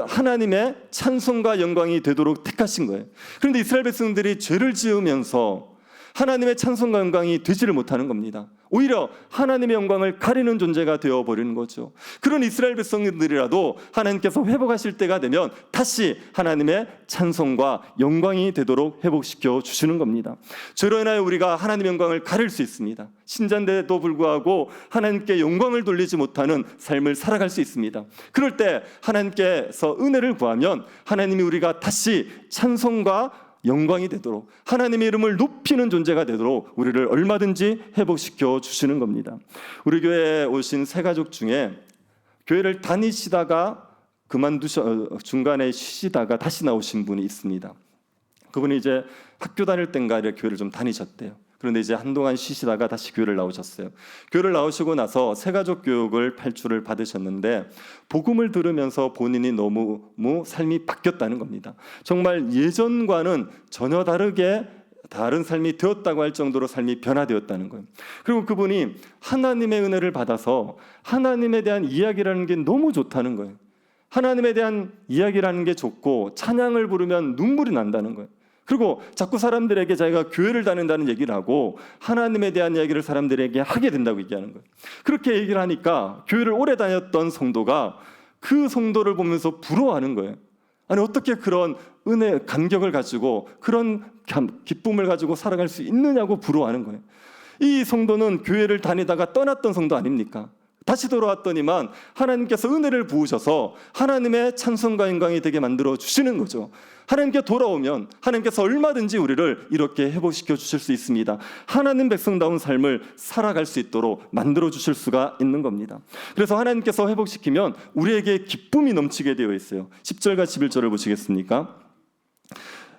하나님의 찬송과 영광이 되도록 택하신 거예요. 그런데 이스라엘 백성들이 죄를 지으면서 하나님의 찬송과 영광이 되지를 못하는 겁니다. 오히려 하나님의 영광을 가리는 존재가 되어버리는 거죠. 그런 이스라엘 백성들이라도 하나님께서 회복하실 때가 되면 다시 하나님의 찬송과 영광이 되도록 회복시켜 주시는 겁니다. 죄로 인하여 우리가 하나님의 영광을 가릴 수 있습니다. 신자인데도 불구하고 하나님께 영광을 돌리지 못하는 삶을 살아갈 수 있습니다. 그럴 때 하나님께서 은혜를 구하면 하나님이 우리가 다시 찬송과 영광이 되도록 하나님의 이름을 높이는 존재가 되도록 우리를 얼마든지 회복시켜 주시는 겁니다. 우리 교회에 오신 새 가족 중에 교회를 다니시다가 중간에 쉬시다가 다시 나오신 분이 있습니다. 그분이 이제 학교 다닐 땐가 교회를 좀 다니셨대요. 그런데 이제 한동안 쉬시다가 다시 교회를 나오셨어요. 교회를 나오시고 나서 새가족 교육을 8주를 받으셨는데 복음을 들으면서 본인이 너무 삶이 바뀌었다는 겁니다. 정말 예전과는 전혀 다른 삶이 되었다고 할 정도로 삶이 변화되었다는 거예요. 그리고 그분이 하나님의 은혜를 받아서 하나님에 대한 이야기라는 게 너무 좋다는 거예요. 하나님에 대한 이야기라는 게 좋고 찬양을 부르면 눈물이 난다는 거예요. 그리고 자꾸 사람들에게 자기가 교회를 다닌다는 얘기를 하고 하나님에 대한 이야기를 사람들에게 하게 된다고 얘기하는 거예요. 그렇게 얘기를 하니까 교회를 오래 다녔던 성도가 그 성도를 보면서 부러워하는 거예요. 아니 어떻게 그런 은혜, 감격을 가지고 그런 기쁨을 가지고 살아갈 수 있느냐고 부러워하는 거예요. 이 성도는 교회를 다니다가 떠났던 성도 아닙니까? 다시 돌아왔더니만 하나님께서 은혜를 부으셔서 하나님의 찬송과 영광이 되게 만들어 주시는 거죠. 하나님께 돌아오면 하나님께서 얼마든지 우리를 이렇게 회복시켜 주실 수 있습니다. 하나님 백성다운 삶을 살아갈 수 있도록 만들어 주실 수가 있는 겁니다. 그래서 하나님께서 회복시키면 우리에게 기쁨이 넘치게 되어 있어요. 10절과 11절을 보시겠습니까?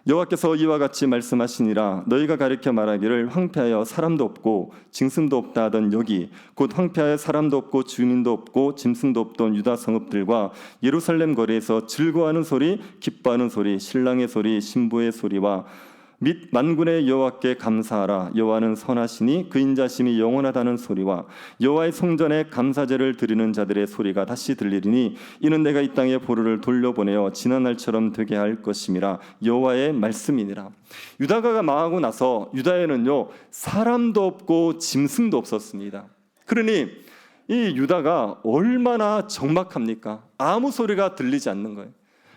여호와께서 이와 같이 말씀하시니라. 너희가 가리켜 말하기를 황폐하여 사람도 없고 짐승도 없다 하던 여기 곧 황폐하여 사람도 없고 주민도 없고 짐승도 없던 유다 성읍들과 예루살렘 거리에서 즐거워하는 소리, 기뻐하는 소리, 신랑의 소리, 신부의 소리와 및 만군의 여호와께 감사하라. 여호와는 선하시니 그 인자심이 영원하다는 소리와 여호와의 성전에 감사제를 드리는 자들의 소리가 다시 들리리니 이는 내가 이 땅에 보루를 돌려보내어 지난 날처럼 되게 할 것임이라. 여호와의 말씀이니라. 유다가 망하고 나서 유다에는요 사람도 없고 짐승도 없었습니다. 그러니 이 유다가 얼마나 적막합니까? 아무 소리가 들리지 않는 거예요.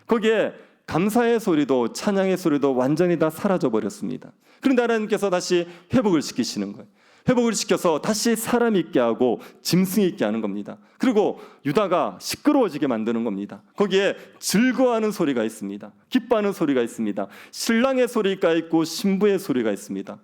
거기에 감사의 소리도 찬양의 소리도 완전히 다 사라져 버렸습니다. 그런데 하나님께서 다시 회복을 시키시는 거예요. 회복을 시켜서 다시 사람 있게 하고 짐승 있게 하는 겁니다. 그리고 유다가 시끄러워지게 만드는 겁니다. 거기에 즐거워하는 소리가 있습니다. 기뻐하는 소리가 있습니다. 신랑의 소리가 있고 신부의 소리가 있습니다.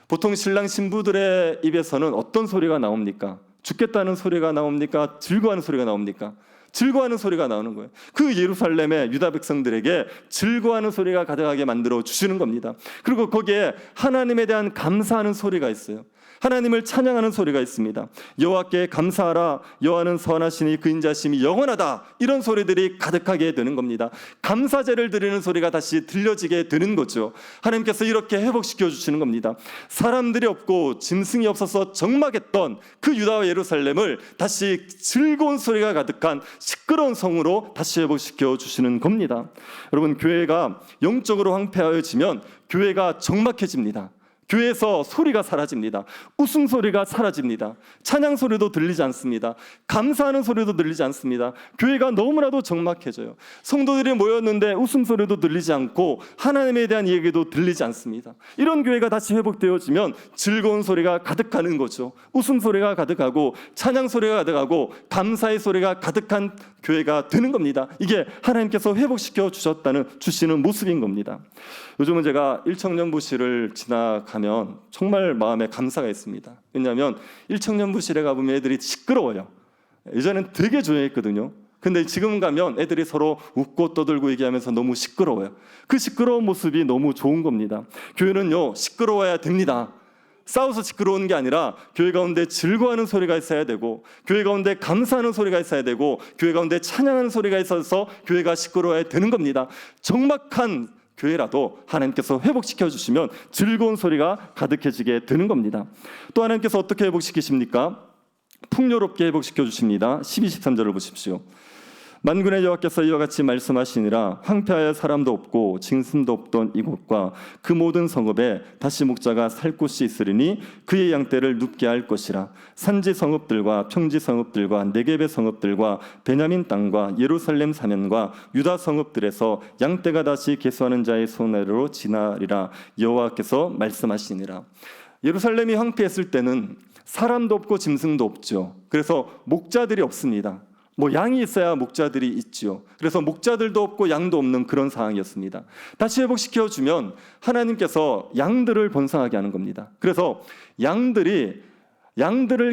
보통 신랑 신부들의 입에서는 어떤 소리가 나옵니까? 죽겠다는 소리가 나옵니까? 즐거워하는 소리가 나옵니까? 즐거워하는 소리가 나오는 거예요. 그 예루살렘의 유다 백성들에게 즐거워하는 소리가 가득하게 만들어 주시는 겁니다. 그리고 거기에 하나님에 대한 감사하는 소리가 있어요. 하나님을 찬양하는 소리가 있습니다. 여호와께 감사하라, 여호와는 선하시니 그 인자심이 영원하다. 이런 소리들이 가득하게 되는 겁니다. 감사제를 드리는 소리가 다시 들려지게 되는 거죠. 하나님께서 이렇게 회복시켜 주시는 겁니다. 사람들이 없고 짐승이 없어서 적막했던 그 유다와 예루살렘을 다시 즐거운 소리가 가득한 시끄러운 성으로 다시 회복시켜 주시는 겁니다. 여러분, 교회가 영적으로 황폐하여지면 교회가 적막해집니다. 교회에서 소리가 사라집니다. 웃음소리가 사라집니다. 찬양소리도 들리지 않습니다. 감사하는 소리도 들리지 않습니다. 교회가 너무나도 적막해져요. 성도들이 모였는데 웃음소리도 들리지 않고 하나님에 대한 얘기도 들리지 않습니다. 이런 교회가 다시 회복되어지면 즐거운 소리가 가득하는 거죠. 웃음소리가 가득하고 찬양소리가 가득하고 감사의 소리가 가득한 교회가 되는 겁니다. 이게 하나님께서 회복시켜 주시는 모습인 겁니다. 요즘은 제가 일청년부실을 지나가면 정말 마음에 감사가 있습니다. 왜냐하면 일청년부실에 가보면 애들이 시끄러워요. 예전엔 되게 조용했거든요. 근데 지금 가면 애들이 서로 웃고 떠들고 얘기하면서 너무 시끄러워요. 그 시끄러운 모습이 너무 좋은 겁니다. 교회는요, 시끄러워야 됩니다. 싸워서 시끄러운 게 아니라 교회 가운데 즐거워하는 소리가 있어야 되고, 교회 가운데 감사하는 소리가 있어야 되고, 교회 가운데 찬양하는 소리가 있어서 교회가 시끄러워야 되는 겁니다. 적막한 교회라도 하나님께서 회복시켜 주시면 즐거운 소리가 가득해지게 되는 겁니다. 또 하나님께서 어떻게 회복시키십니까? 풍요롭게 회복시켜 주십니다. 12, 13절을 보십시오. 만군의 여호와께서 이와 같이 말씀하시니라. 황폐하여 사람도 없고 짐승도 없던 이곳과 그 모든 성읍에 다시 목자가 살 곳이 있으리니 그의 양떼를 눕게 할 것이라. 산지 성읍들과 평지 성읍들과 네겝의 성읍들과 베냐민 땅과 예루살렘 사면과 유다 성읍들에서 양떼가 다시 계수하는 자의 손 아래로 지나리라. 여호와께서 말씀하시니라. 예루살렘이 황폐했을 때는 사람도 없고 짐승도 없죠. 그래서 목자들이 없습니다. 양이 있어야 목자들이 있죠. 그래서 목자들도 없고 양도 없는 그런 상황이었습니다. 다시 회복시켜주면 하나님께서 양들을 번성하게 하는 겁니다. 그래서 양들을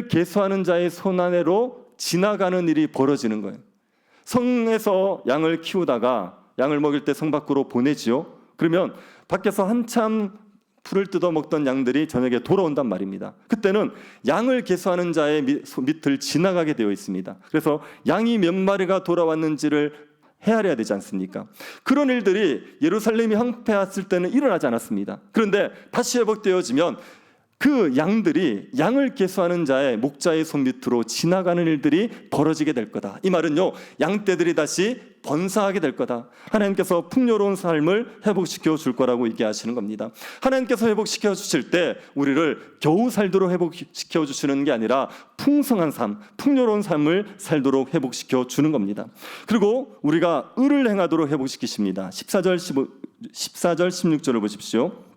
계수하는 자의 손 안으로 지나가는 일이 벌어지는 거예요. 성에서 양을 키우다가 양을 먹일 때 성 밖으로 보내지요. 그러면 밖에서 한참 풀을 뜯어 먹던 양들이 저녁에 돌아온단 말입니다. 그때는 양을 계수하는 자의 밑을 지나가게 되어 있습니다. 그래서 양이 몇 마리가 돌아왔는지를 헤아려야 되지 않습니까? 그런 일들이 예루살렘이 황폐했을 때는 일어나지 않았습니다. 그런데 다시 회복되어지면 그 양들이 양을 계수하는 자의 목자의 손 밑으로 지나가는 일들이 벌어지게 될 거다. 이 말은요, 양떼들이 다시 번성하게 될 거다. 하나님께서 풍요로운 삶을 회복시켜 줄 거라고 얘기하시는 겁니다. 하나님께서 회복시켜 주실 때 우리를 겨우 살도록 회복시켜 주시는 게 아니라 풍성한 삶, 풍요로운 삶을 살도록 회복시켜 주는 겁니다. 그리고 우리가 의를 행하도록 회복시키십니다. 14절 16절을 보십시오.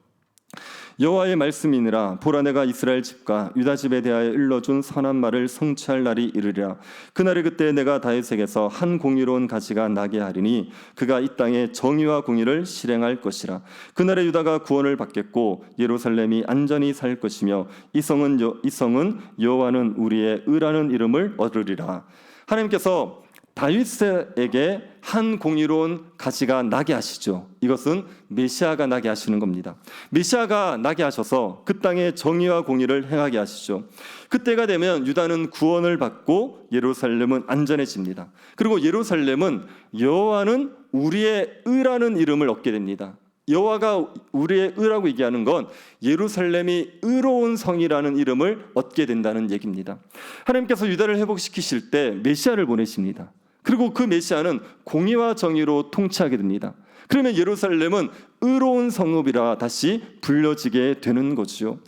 여호와의 말씀이니라. 보라, 내가 이스라엘 집과 유다 집에 대하여 일러준 선한 말을 성취할 날이 이르리라. 그날에 그때 내가 다윗에게서 한 공의로운 가시가 나게 하리니 그가 이 땅에 정의와 공의를 실행할 것이라. 그날에 유다가 구원을 받겠고 예루살렘이 안전히 살 것이며 이 성은 여호와는 우리의 의라는 이름을 얻으리라. 하나님께서 다윗에게 한 공의로운 가시가 나게 하시죠. 이것은 메시아가 나게 하시는 겁니다. 메시아가 나게 하셔서 그 땅에 정의와 공의를 행하게 하시죠. 그때가 되면 유다는 구원을 받고 예루살렘은 안전해집니다. 그리고 예루살렘은 여호와는 우리의 의라는 이름을 얻게 됩니다. 여호와가 우리의 의라고 얘기하는 건 예루살렘이 의로운 성이라는 이름을 얻게 된다는 얘기입니다. 하나님께서 유다를 회복시키실 때 메시아를 보내십니다. 그리고 그 메시아는 공의와 정의로 통치하게 됩니다. 그러면 예루살렘은 의로운 성읍이라 다시 불려지게 되는 거죠.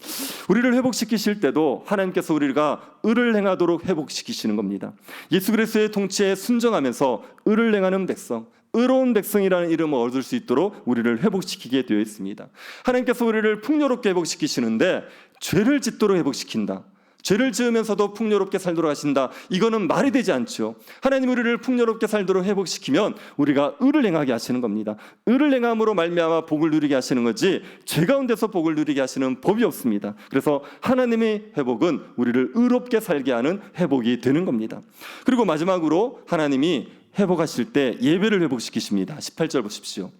우리를 회복시키실 때도 하나님께서 우리가 의를 행하도록 회복시키시는 겁니다. 예수 그리스도의 통치에 순종하면서 의를 행하는 백성, 의로운 백성이라는 이름을 얻을 수 있도록 우리를 회복시키게 되어 있습니다. 하나님께서 우리를 풍요롭게 회복시키시는데 죄를 짓도록 회복시킨다. 죄를 지으면서도 풍요롭게 살도록 하신다. 이거는 말이 되지 않죠. 하나님 우리를 풍요롭게 살도록 회복시키면 우리가 의를 행하게 하시는 겁니다. 의를 행함으로 말미암아 복을 누리게 하시는 거지 죄 가운데서 복을 누리게 하시는 법이 없습니다. 그래서 하나님의 회복은 우리를 의롭게 살게 하는 회복이 되는 겁니다. 그리고 마지막으로 하나님이 회복하실 때 예배를 회복시키십니다. 18절 보십시오.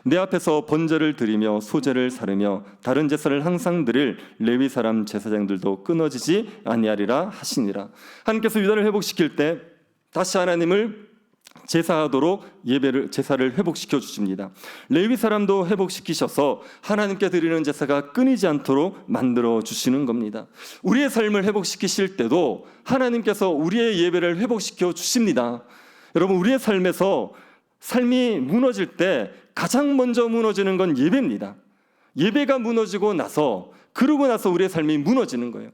내 앞에서 번제를 드리며 소제를 사르며 다른 제사를 항상 드릴 레위 사람 제사장들도 끊어지지 아니하리라 하시니라. 하나님께서 유다를 회복시킬 때 다시 하나님을 제사하도록 제사를 회복시켜 주십니다. 레위 사람도 회복시키셔서 하나님께 드리는 제사가 끊이지 않도록 만들어 주시는 겁니다. 우리의 삶을 회복시키실 때도 하나님께서 우리의 예배를 회복시켜 주십니다. 여러분, 우리의 삶에서 삶이 무너질 때 가장 먼저 무너지는 건 예배입니다. 예배가 무너지고 나서 그러고 나서 우리의 삶이 무너지는 거예요.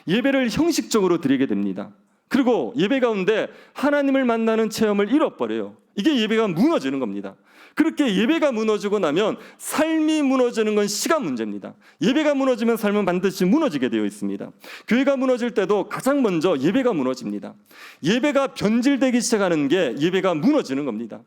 예배를 형식적으로 드리게 됩니다. 그리고 예배 가운데 하나님을 만나는 체험을 잃어버려요. 이게 예배가 무너지는 겁니다. 그렇게 예배가 무너지고 나면 삶이 무너지는 건 시간 문제입니다. 예배가 무너지면 삶은 반드시 무너지게 되어 있습니다. 교회가 무너질 때도 가장 먼저 예배가 무너집니다. 예배가 변질되기 시작하는 게 예배가 무너지는 겁니다.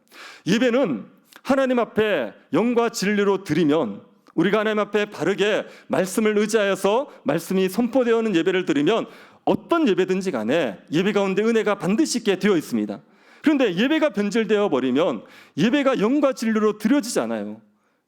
예배는 하나님 앞에 영과 진리로 드리면, 우리가 하나님 앞에 바르게 말씀을 의지하여서 말씀이 선포되어오는 예배를 드리면 어떤 예배든지 간에 예배 가운데 은혜가 반드시 있게 되어 있습니다. 그런데 예배가 변질되어 버리면 예배가 영과 진리로 드려지지 않아요.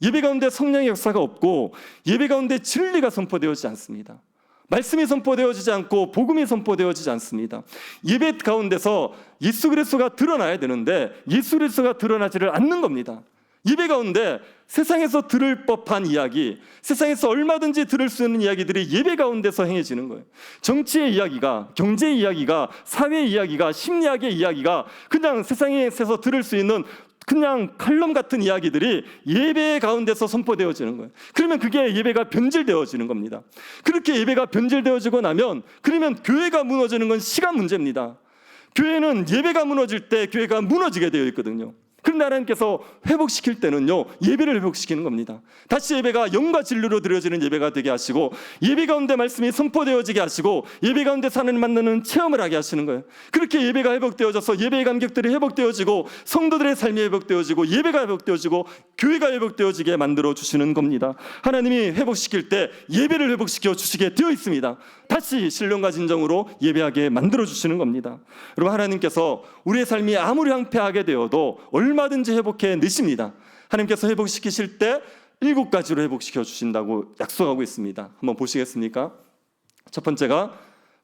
예배 가운데 성령의 역사가 없고 예배 가운데 진리가 선포되어지지 않습니다. 말씀이 선포되어지지 않고 복음이 선포되어지지 않습니다. 예배 가운데서 예수 그리스도가 드러나야 되는데 예수 그리스도가 드러나지를 않는 겁니다. 예배 가운데 세상에서 들을 법한 이야기, 세상에서 얼마든지 들을 수 있는 이야기들이 예배 가운데서 행해지는 거예요. 정치의 이야기가, 경제의 이야기가, 사회의 이야기가, 심리학의 이야기가 그냥 세상에서 들을 수 있는 그냥 칼럼 같은 이야기들이 예배 가운데서 선포되어지는 거예요. 그러면 그게 예배가 변질되어지는 겁니다. 그렇게 예배가 변질되어지고 나면 그러면 교회가 무너지는 건 시간 문제입니다. 교회는 예배가 무너질 때 교회가 무너지게 되어 있거든요. 그런데 하나님께서 회복시킬 때는요, 예배를 회복시키는 겁니다. 다시 예배가 영과 진리로 드려지는 예배가 되게 하시고 예배 가운데 말씀이 선포되어지게 하시고 예배 가운데 하나님 만나는 체험을 하게 하시는 거예요. 그렇게 예배가 회복되어져서 예배의 감격들이 회복되어지고 성도들의 삶이 회복되어지고 예배가 회복되어지고 교회가 회복되어지게 만들어 주시는 겁니다. 하나님이 회복시킬 때 예배를 회복시켜 주시게 되어 있습니다. 다시 신령과 진정으로 예배하게 만들어 주시는 겁니다. 여러분, 하나님께서 우리의 삶이 아무리 황폐하게 되어도 얼마든지 회복해 내십니다. 하나님께서 회복시키실 때 7가지로 회복시켜 주신다고 약속하고 있습니다. 한번 보시겠습니까? 첫 번째가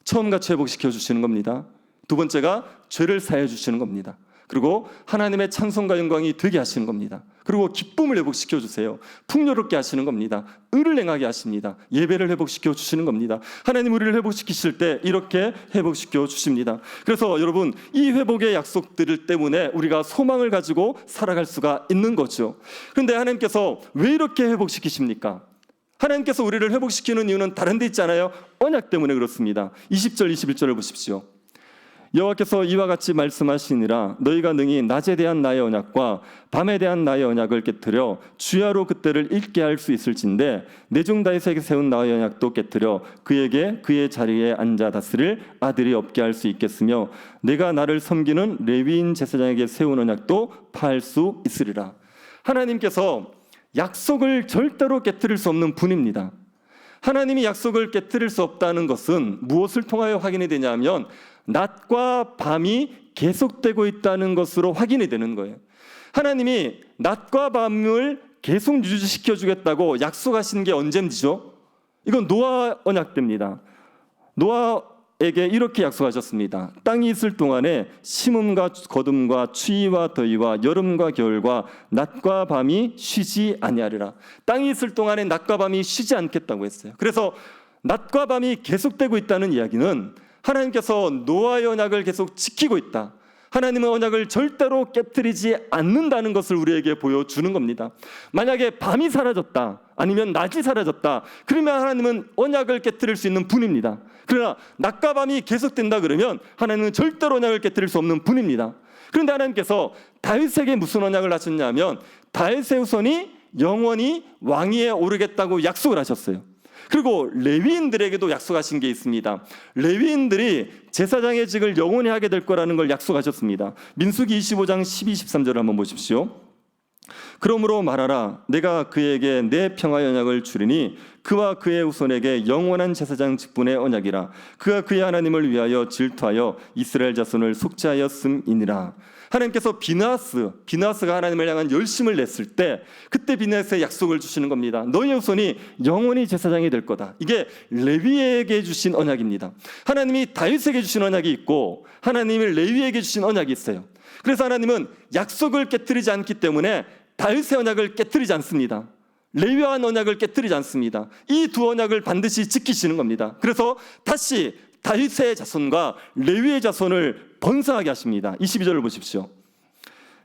처음같이 회복시켜 주시는 겁니다. 두 번째가 죄를 사해 주시는 겁니다. 그리고 하나님의 찬송과 영광이 되게 하시는 겁니다. 그리고 기쁨을 회복시켜 주세요. 풍요롭게 하시는 겁니다. 의를 행하게 하십니다. 예배를 회복시켜 주시는 겁니다. 하나님 우리를 회복시키실 때 이렇게 회복시켜 주십니다. 그래서 여러분, 이 회복의 약속들 때문에 우리가 소망을 가지고 살아갈 수가 있는 거죠. 그런데 하나님께서 왜 이렇게 회복시키십니까? 하나님께서 우리를 회복시키는 이유는 다른 데 있잖아요. 언약 때문에 그렇습니다. 20절 21절을 보십시오. 여호와께서 이와 같이 말씀하시니라. 너희가 능히 낮에 대한 나의 언약과 밤에 대한 나의 언약을 깨뜨려 주야로 그때를 잊게 할 수 있을진데 내 종 다윗에게 세운 나의 언약도 깨뜨려 그에게 그의 자리에 앉아 다스릴 아들이 없게 할 수 있겠으며 내가 나를 섬기는 레위인 제사장에게 세운 언약도 파할 수 있으리라. 하나님께서 약속을 절대로 깨뜨릴 수 없는 분입니다. 하나님이 약속을 깨뜨릴 수 없다는 것은 무엇을 통하여 확인이 되냐면 낮과 밤이 계속되고 있다는 것으로 확인이 되는 거예요. 하나님이 낮과 밤을 계속 유지시켜 주겠다고 약속하신 게 언제인지죠? 이건 노아 언약 때입니다. 노아에게 이렇게 약속하셨습니다. 땅이 있을 동안에 심음과 거둠과 추위와 더위와 여름과 겨울과 낮과 밤이 쉬지 아니하리라. 땅이 있을 동안에 낮과 밤이 쉬지 않겠다고 했어요. 그래서 낮과 밤이 계속되고 있다는 이야기는 하나님께서 노아의 언약을 계속 지키고 있다. 하나님은 언약을 절대로 깨뜨리지 않는다는 것을 우리에게 보여주는 겁니다. 만약에 밤이 사라졌다, 아니면 낮이 사라졌다, 그러면 하나님은 언약을 깨뜨릴 수 있는 분입니다. 그러나 낮과 밤이 계속된다 그러면 하나님은 절대로 언약을 깨뜨릴 수 없는 분입니다. 그런데 하나님께서 다윗에게 무슨 언약을 하셨냐면 다윗의 후손이 영원히 왕위에 오르겠다고 약속을 하셨어요. 그리고 레위인들에게도 약속하신 게 있습니다. 레위인들이 제사장의 직을 영원히 하게 될 거라는 걸 약속하셨습니다. 민수기 25장 12, 13절을 한번 보십시오. 그러므로 말하라, 내가 그에게 내 평화의 언약을 주리니 그와 그의 후손에게 영원한 제사장 직분의 언약이라. 그가 그의 하나님을 위하여 질투하여 이스라엘 자손을 속죄하였음이니라. 하나님께서 비느하스가 하나님을 향한 열심을 냈을 때 그때 비느하스의 약속을 주시는 겁니다. 너희 후손이 영원히 제사장이 될 거다. 이게 레위에게 주신 언약입니다. 하나님이 다윗에게 주신 언약이 있고 하나님이 레위에게 주신 언약이 있어요. 그래서 하나님은 약속을 깨뜨리지 않기 때문에 다윗의 언약을 깨뜨리지 않습니다. 레위와 언약을 깨뜨리지 않습니다. 이 두 언약을 반드시 지키시는 겁니다. 그래서 다시 다윗의 자손과 레위의 자손을 번성하게 하십니다. 22절을 보십시오.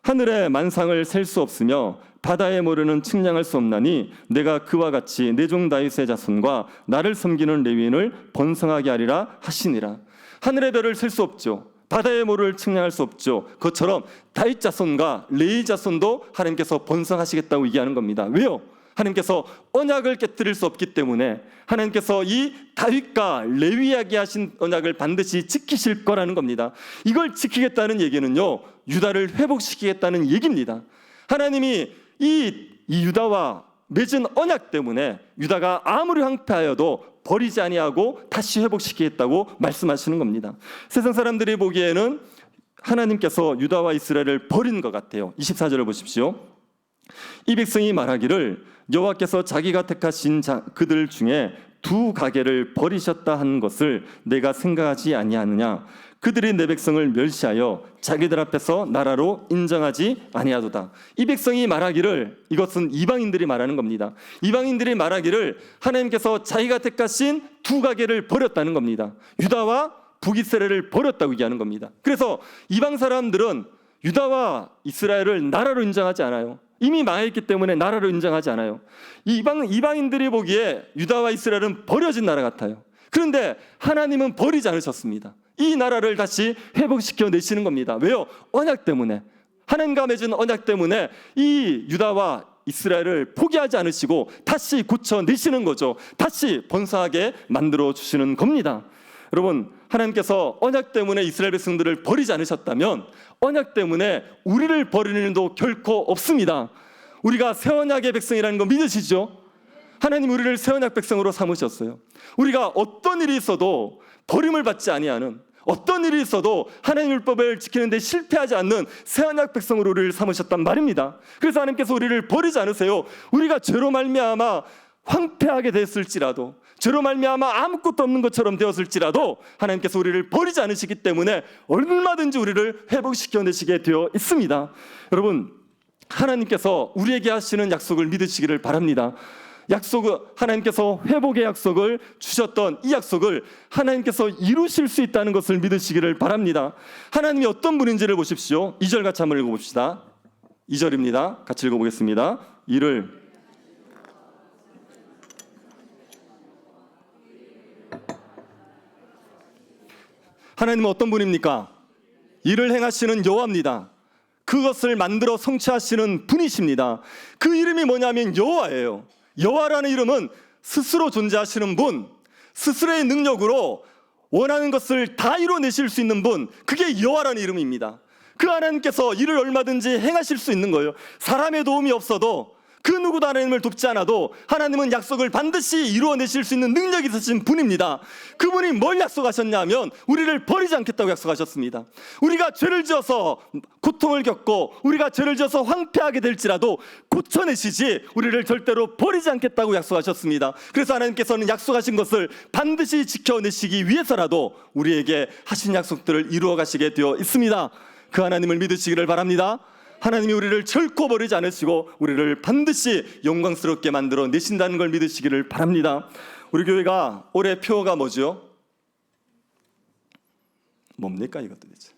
하늘의 만상을 셀 수 없으며 바다의 모래는 측량할 수 없나니 내가 그와 같이 내 종 다윗의 자손과 나를 섬기는 레위인을 번성하게 하리라 하시니라. 하늘의 별을 셀 수 없죠. 바다의 모를 측량할 수 없죠. 그것처럼 다윗 자손과 레위 자손도 하나님께서 번성하시겠다고 얘기하는 겁니다. 왜요? 하나님께서 언약을 깨뜨릴 수 없기 때문에 하나님께서 이 다윗과 레위에게 하신 언약을 반드시 지키실 거라는 겁니다. 이걸 지키겠다는 얘기는요, 유다를 회복시키겠다는 얘기입니다. 하나님이 이 유다와 맺은 언약 때문에 유다가 아무리 황폐하여도 버리지 아니하고 다시 회복시키겠다고 말씀하시는 겁니다. 세상 사람들이 보기에는 하나님께서 유다와 이스라엘을 버린 것 같아요. 24절을 보십시오. 이 백성이 말하기를 여호와께서 자기가 택하신 그들 중에 두 가게를 버리셨다 한 것을 내가 생각하지 아니하느냐. 그들이 내 백성을 멸시하여 자기들 앞에서 나라로 인정하지 아니하도다. 이 백성이 말하기를, 이것은 이방인들이 말하는 겁니다. 이방인들이 말하기를 하나님께서 자기가 택하신 두 가게를 버렸다는 겁니다. 유다와 북이스라엘을 버렸다고 얘기하는 겁니다. 그래서 이방 사람들은 유다와 이스라엘을 나라로 인정하지 않아요. 이미 망했기 때문에 나라로 인정하지 않아요. 이방인들이 보기에 유다와 이스라엘은 버려진 나라 같아요. 그런데 하나님은 버리지 않으셨습니다. 이 나라를 다시 회복시켜 내시는 겁니다. 왜요? 언약 때문에. 하나님과 맺은 언약 때문에 이 유다와 이스라엘을 포기하지 않으시고 다시 고쳐내시는 거죠. 다시 번성하게 만들어 주시는 겁니다. 여러분, 하나님께서 언약 때문에 이스라엘 백성들을 버리지 않으셨다면 언약 때문에 우리를 버리는 일도 결코 없습니다. 우리가 새 언약의 백성이라는 거 믿으시죠? 하나님 우리를 새 언약 백성으로 삼으셨어요. 우리가 어떤 일이 있어도 버림을 받지 아니하는, 어떤 일이 있어도 하나님 율법을 지키는 데 실패하지 않는 새 언약 백성으로 우리를 삼으셨단 말입니다. 그래서 하나님께서 우리를 버리지 않으세요. 우리가 죄로 말미암아 황폐하게 됐을지라도, 죄로 말미암아 아무것도 없는 것처럼 되었을지라도 하나님께서 우리를 버리지 않으시기 때문에 얼마든지 우리를 회복시켜 내시게 되어 있습니다. 여러분, 하나님께서 우리에게 하시는 약속을 믿으시기를 바랍니다. 하나님께서 회복의 약속을 주셨던 이 약속을 하나님께서 이루실 수 있다는 것을 믿으시기를 바랍니다. 하나님이 어떤 분인지를 보십시오. 2절 같이 한번 읽어봅시다. 2절입니다. 같이 읽어보겠습니다. 이를 하나님은 어떤 분입니까? 일을 행하시는 여호와입니다. 그것을 만들어 성취하시는 분이십니다. 그 이름이 뭐냐면 여호와예요. 여호와라는 이름은 스스로 존재하시는 분, 스스로의 능력으로 원하는 것을 다 이뤄내실 수 있는 분, 그게 여호와라는 이름입니다. 그 하나님께서 일을 얼마든지 행하실 수 있는 거예요. 사람의 도움이 없어도, 그 누구도 하나님을 돕지 않아도 하나님은 약속을 반드시 이루어내실 수 있는 능력이 있으신 분입니다. 그분이 뭘 약속하셨냐면 우리를 버리지 않겠다고 약속하셨습니다. 우리가 죄를 지어서 고통을 겪고 우리가 죄를 지어서 황폐하게 될지라도 고쳐내시지 우리를 절대로 버리지 않겠다고 약속하셨습니다. 그래서 하나님께서는 약속하신 것을 반드시 지켜내시기 위해서라도 우리에게 하신 약속들을 이루어 가시게 되어 있습니다. 그 하나님을 믿으시기를 바랍니다. 하나님이 우리를 결코 버리지 않으시고 우리를 반드시 영광스럽게 만들어 내신다는 걸 믿으시기를 바랍니다. 우리 교회가 올해 표어가 뭐죠? 뭡니까 이것 도대체?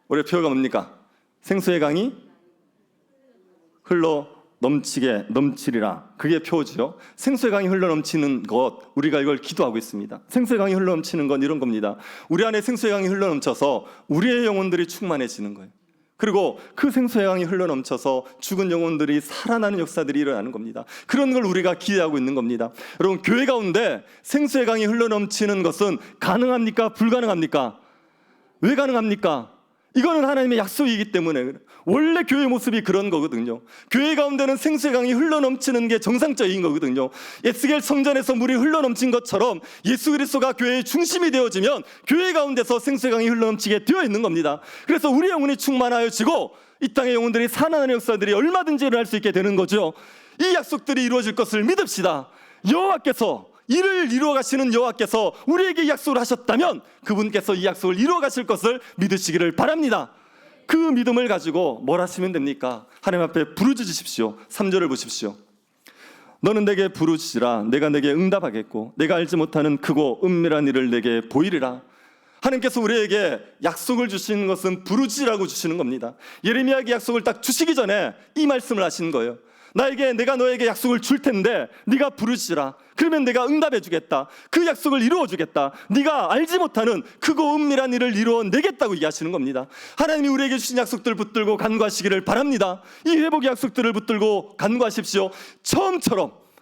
올해 표어가 뭡니까? 생수의 강이 흘러 넘치리라. 그게 표어죠. 생수의 강이 흘러 넘치는 것, 우리가 이걸 기도하고 있습니다. 생수의 강이 흘러 넘치는 건 이런 겁니다. 우리 안에 생수의 강이 흘러 넘쳐서 우리의 영혼들이 충만해지는 거예요. 그리고 그 생수의 강이 흘러넘쳐서 죽은 영혼들이 살아나는 역사들이 일어나는 겁니다. 그런 걸 우리가 기대하고 있는 겁니다. 여러분, 교회 가운데 생수의 강이 흘러넘치는 것은 가능합니까? 불가능합니까? 왜 가능합니까? 이거는 하나님의 약속이기 때문에 원래 교회 모습이 그런 거거든요. 교회 가운데는 생수의 강이 흘러넘치는 게 정상적인 거거든요. 에스겔 성전에서 물이 흘러넘친 것처럼 예수 그리스도가 교회의 중심이 되어지면 교회 가운데서 생수의 강이 흘러넘치게 되어 있는 겁니다. 그래서 우리 영혼이 충만하여지고 이 땅의 영혼들이 살아나는 역사들이 얼마든지 일어날 수 있게 되는 거죠. 이 약속들이 이루어질 것을 믿읍시다. 여호와께서 이를 이루어 가시는 여호와께서 우리에게 약속을 하셨다면 그분께서 이 약속을 이루어 가실 것을 믿으시기를 바랍니다. 그 믿음을 가지고 뭘 하시면 됩니까? 하나님 앞에 부르짖으십시오. 3절을 보십시오. 너는 내게 부르짖으라. 내가 내게 응답하겠고 내가 알지 못하는 크고 은밀한 일을 내게 보이리라. 하나님께서 우리에게 약속을 주시는 것은 부르짖으라고 주시는 겁니다. 예레미야에게 약속을 딱 주시기 전에 이 말씀을 하시는 거예요. 내가 너에게 약속을 줄 텐데 네가 부르짖으라. 그러면 내가 응답해 주겠다. 그 약속을 이루어 주겠다. 네가 알지 못하는 크고 은밀한 일을 이루어 내겠다고 얘기하시는 겁니다. 하나님이 우리에게 주신 약속들을 붙들고 간구하시기를 바랍니다. 이 회복의 약속들을 붙들고 간구하십시오.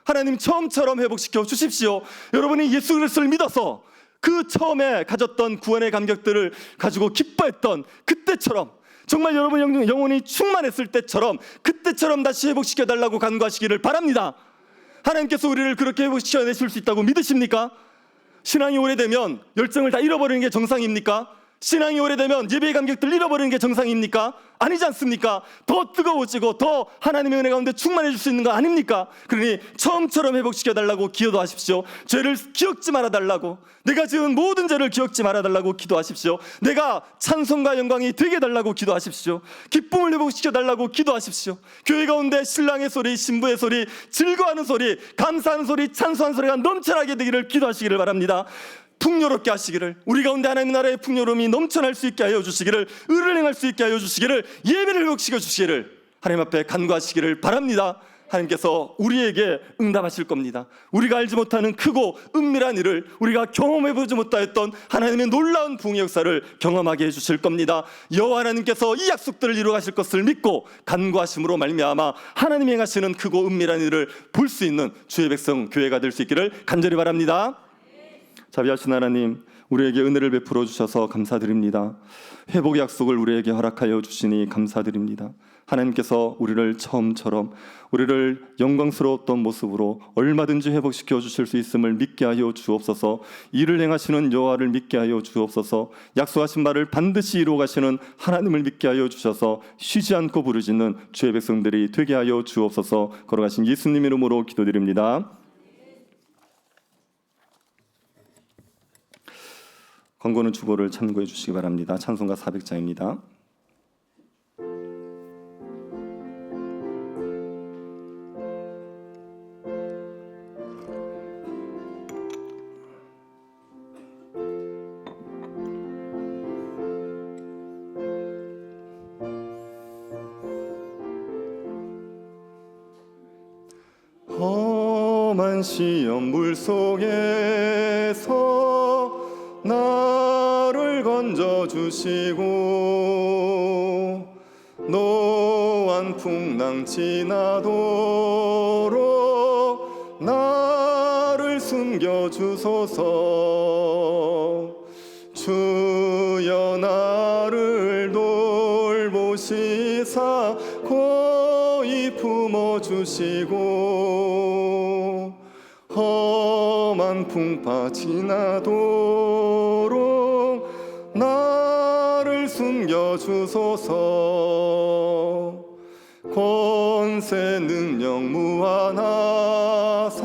하나님 처음처럼 회복시켜 주십시오. 여러분이 예수 그리스도를 믿어서 그 처음에 가졌던 구원의 감격들을 가지고 기뻐했던 그때처럼, 정말 여러분 영혼이 충만했을 때처럼 그때처럼 다시 회복시켜달라고 간구하시기를 바랍니다. 하나님께서 우리를 그렇게 회복시켜내실 수 있다고 믿으십니까? 신앙이 오래되면 열정을 다 잃어버리는 게 정상입니까? 신앙이 오래되면 예배의 감격들 잃어버리는 게 정상입니까? 아니지 않습니까? 더 뜨거워지고 더 하나님의 은혜 가운데 충만해질 수 있는 거 아닙니까? 그러니 처음처럼 회복시켜달라고 기도하십시오. 죄를 기억지 말아달라고, 내가 지은 모든 죄를 기억지 말아달라고 기도하십시오. 내가 찬송과 영광이 되게 해달라고 기도하십시오. 기쁨을 회복시켜달라고 기도하십시오. 교회 가운데 신랑의 소리, 신부의 소리, 즐거워하는 소리, 감사하는 소리, 찬송하는 소리가 넘쳐나게 되기를 기도하시기를 바랍니다. 풍요롭게 하시기를, 우리 가운데 하나님 나라의 풍요로움이 넘쳐날 수 있게 하여 주시기를, 의를 행할 수 있게 하여 주시기를, 예배를 회복시켜 주시기를 하나님 앞에 간구하시기를 바랍니다. 하나님께서 우리에게 응답하실 겁니다. 우리가 알지 못하는 크고 은밀한 일을, 우리가 경험해보지 못하였던 하나님의 놀라운 부흥의 역사를 경험하게 해주실 겁니다. 여호와 하나님께서 이 약속들을 이루어 가실 것을 믿고 간구하심으로 말미암아 하나님이 행하시는 크고 은밀한 일을 볼 수 있는 주의 백성 교회가 될 수 있기를 간절히 바랍니다. 자비하신 하나님, 우리에게 은혜를 베풀어 주셔서 감사드립니다. 회복의 약속을 우리에게 허락하여 주시니 감사드립니다. 하나님께서 우리를 처음처럼, 우리를 영광스러웠던 모습으로 얼마든지 회복시켜 주실 수 있음을 믿게 하여 주옵소서. 이를 행하시는 여호와를 믿게 하여 주옵소서. 약속하신 바를 반드시 이루어 가시는 하나님을 믿게 하여 주셔서 쉬지 않고 부르짖는 주의 백성들이 되게 하여 주옵소서. 걸어가신 예수님 이름으로 기도드립니다. 광고는 주보를 참고해 주시기 바랍니다. 찬송가 400장입니다. 험한 시험 물속에서 나를 건져주시고 노한 풍랑 지나도록 나를 숨겨주소서. 주여 나를 돌보시사 고이 품어주시고 험한 풍파 지나도록 나를 숨겨주소서. 권세 능력 무한하사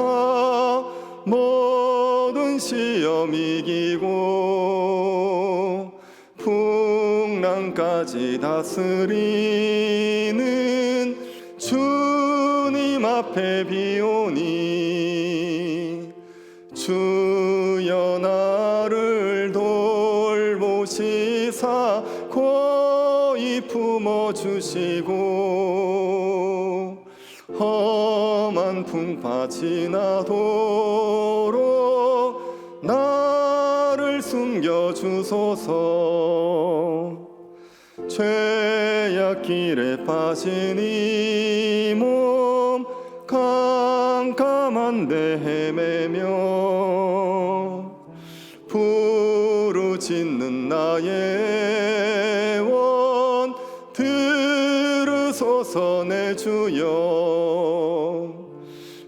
모든 시험 이기고 풍랑까지 다스리는 주님 앞에 비오니 주여 나를 돌보시사 고이 품어주시고 험한 풍파 지나도록 나를 숨겨주소서. 죄악길에 빠진 이 몸 캄캄한데 헤매며 부르짖는 나의 원 들으소서 내 주여.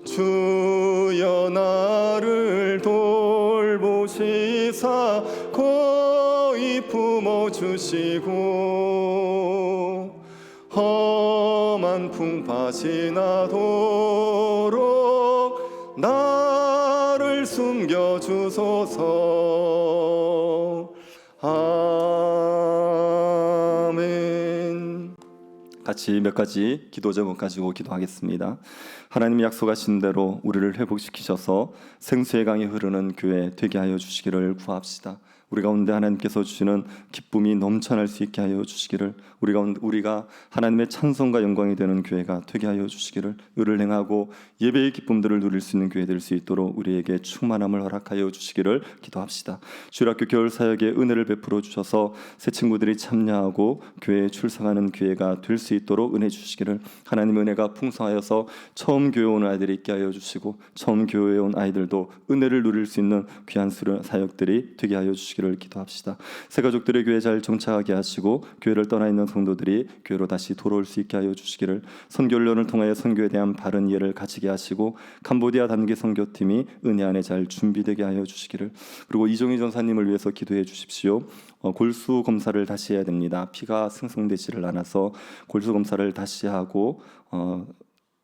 주여 나를 돌보시사 거의 품어주시고 험한 풍파 지나도록 나를 숨겨주소서. 아멘. 같이 몇 가지 기도 제목 가지고 기도하겠습니다. 하나님이 약속하신 대로 우리를 회복시키셔서 생수의 강이 흐르는 교회 되게 하여 주시기를 구합시다. 우리 가운데 하나님께서 주시는 기쁨이 넘쳐날 수 있게 하여 주시기를, 우리가 하나님의 찬송과 영광이 되는 교회가 되게 하여 주시기를, 의를 행하고 예배의 기쁨들을 누릴 수 있는 교회 될 수 있도록 우리에게 충만함을 허락하여 주시기를 기도합시다. 주일학교 겨울 사역에 은혜를 베풀어 주셔서 새 친구들이 참여하고 교회에 출석하는 교회가 될 수 있도록 은혜 주시기를, 하나님의 은혜가 풍성하여서 처음 교회 온 아이들이 있게 하여 주시고 처음 교회에 온 아이들도 은혜를 누릴 수 있는 귀한 사역들이 되게 하여 주시기를 기도합시다. 새 가족들의 교회 잘 정착하게 하시고 교회를 떠나 있는 성도들이 교회로 다시 돌아올 수 있게 하여 주시기를, 선교훈련을 통하여 선교에 대한 바른 이해를 가지게 하시고 캄보디아 단기 선교팀이 은혜 안에 잘 준비되게 하여 주시기를, 그리고 이종희 전사님을 위해서 기도해 주십시오. 골수 검사를 다시 해야 됩니다. 피가 생성되지를 않아서 골수 검사를 다시 하고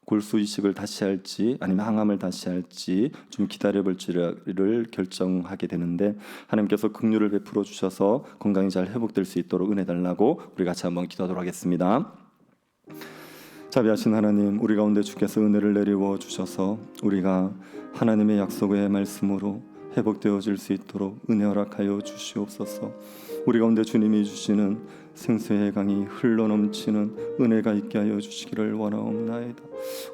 골수 이식을 다시 할지 아니면 항암을 다시 할지 좀 기다려볼지를 결정하게 되는데, 하나님께서 긍휼을 베풀어 주셔서 건강이 잘 회복될 수 있도록 은혜 달라고 우리 같이 한번 기도하도록 하겠습니다. 자비하신 하나님, 우리 가운데 주께서 은혜를 내리워 주셔서 우리가 하나님의 약속의 말씀으로 회복되어질 수 있도록 은혜 허락하여 주시옵소서. 우리 가운데 주님이 주시는 생수의 강이 흘러넘치는 은혜가 있게 하여 주시기를 원하옵나이다.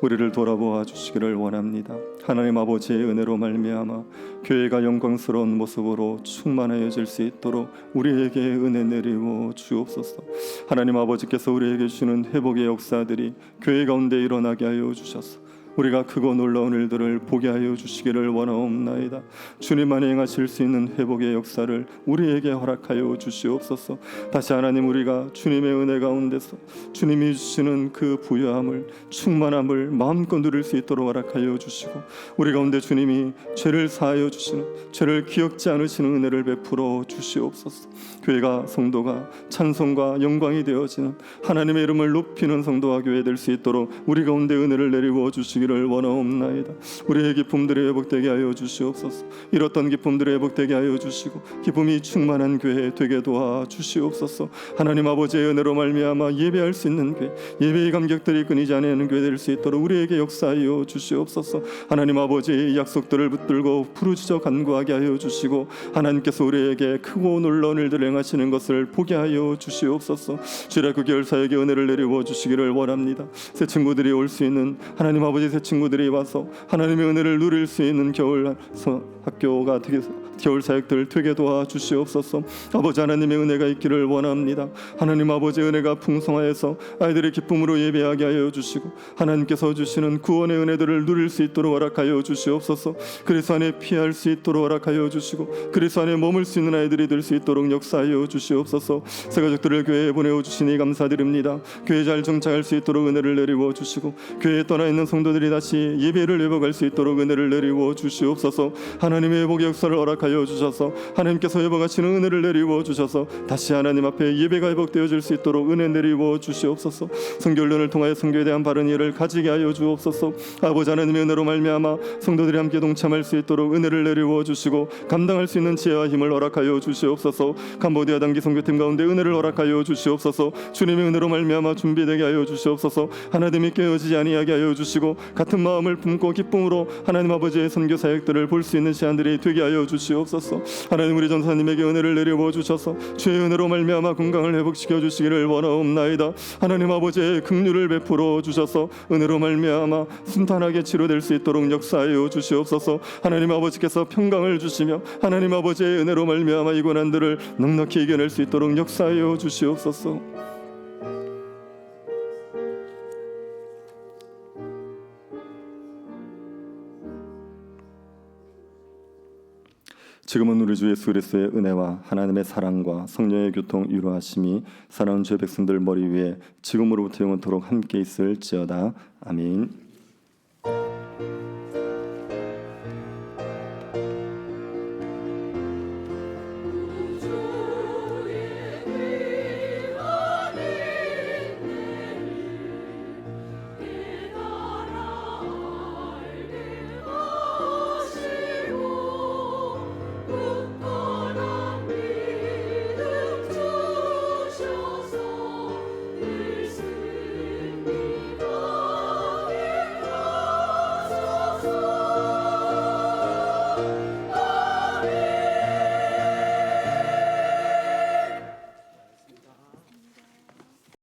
우리를 돌아보아 주시기를 원합니다. 하나님 아버지의 은혜로 말미암아 교회가 영광스러운 모습으로 충만하여질 수 있도록 우리에게 은혜 내리워 주옵소서. 하나님 아버지께서 우리에게 주시는 회복의 역사들이 교회 가운데 일어나게 하여 주셔서 우리가 크고 놀라운 일들을 보게 하여 주시기를 원하옵나이다. 주님만이 행하실 수 있는 회복의 역사를 우리에게 허락하여 주시옵소서. 다시 하나님, 우리가 주님의 은혜 가운데서 주님이 주시는 그 부유함을, 충만함을 마음껏 누릴 수 있도록 허락하여 주시고, 우리 가운데 주님이 죄를 사하여 주시는, 죄를 기억지 않으시는 은혜를 베풀어 주시옵소서. 교회가, 성도가 찬송과 영광이 되어지는 하나님의 이름을 높이는 성도와 교회 될 수 있도록 우리 가운데 은혜를 내리워 주시기를 원하옵나이다. 우리의 기쁨들이 회복되게 하여 주시옵소서. 잃었던 기쁨들이 회복되게 하여 주시고 기쁨이 충만한 교회 되게 도와 주시옵소서. 하나님 아버지의 은혜로 말미암아 예배할 수 있는 교회, 예배의 감격들이 끊이지 않는 교회 될 수 있도록 우리에게 역사하여 주시옵소서. 하나님 아버지의 약속들을 붙들고 부르짖어 간구하게 하여 주시고, 하나님께서 우리에게 크고 놀라운 일들을 행하시는 것을 보게 하여 주시옵소서. 주일학교 겨울 사역의 은혜를 내리워 주시기를 원합니다. 새 친구들이 올 수 있는, 하나님 아버지 새 친구들이 와서 하나님의 은혜를 누릴 수 있는 겨울 학교가 되게, 겨울 사역들 되게 도와 주시옵소서. 아버지 하나님의 은혜가 있기를 원합니다. 하나님 아버지의 은혜가 풍성하여서 아이들의 기쁨으로 예배하게 하여 주시고, 하나님께서 주시는 구원의 은혜들을 누릴 수 있도록 허락하여 주시옵소서. 그리스도 안에 피할 수 있도록 허락하여 주시고, 그리스도 안에 머물 수 있는 아이들이 될 수 있도록 역사하여 주시옵소서. 새 가족들을 교회에 보내어 주시니 감사드립니다. 교회 잘 정착할 수 있도록 은혜를 내리워 주시고, 교회에 떠나 있는 성도들이 다시 예배를 회복할 수 있도록 은혜를 내리워 주시옵소서. 하나님의 회복의 역사를 허락하여 주셔서 하나님께서 회복하시는 은혜를 내리워 주셔서 다시 하나님 앞에 예배가 회복되어질 수 있도록 은혜 내리워 주시옵소서. 선교훈련을 통하여 선교에 대한 바른 이해를 가지게 하여 주옵소서. 아버지 하나님의 은혜로 말미암아 성도들이 함께 동참할 수 있도록 은혜를 내리워 주시고 감당할 수 있는 지혜와 힘을 허락하여 주시옵소서. 캄보디아 단기 선교팀 가운데 은혜를 허락하여 주시옵소서. 주님의 은혜로 말미암아 준비되게 하여 주시옵소서. 하나님이 깨어지지 아니하게 하여 주시고 같은 마음을 품고 기쁨으로 하나님 아버지의 선교 사역들을 볼 수 있는 시간들이 되게 하여 주시옵소서. 하나님, 우리 전사님에게 은혜를 내려부어 주셔서 주의 은혜로 말미암아 건강을 회복시켜 주시기를 원하옵나이다. 하나님 아버지의 긍휼을 베풀어 주셔서 은혜로 말미암아 순탄하게 치료될 수 있도록 역사하여 주시옵소서. 하나님 아버지께서 평강을 주시며 하나님 아버지의 은혜로 말미암아 이 고난들을 넉넉히 이겨낼 수 있도록 역사하여 주시옵소서. 지금은 우리 주 예수 그리스도의 은혜와 하나님의 사랑과 성령의 교통 유로하심이 사랑하는 주의 백성들 머리 위에 지금으로부터 영원토록 함께 있을지어다. 아멘.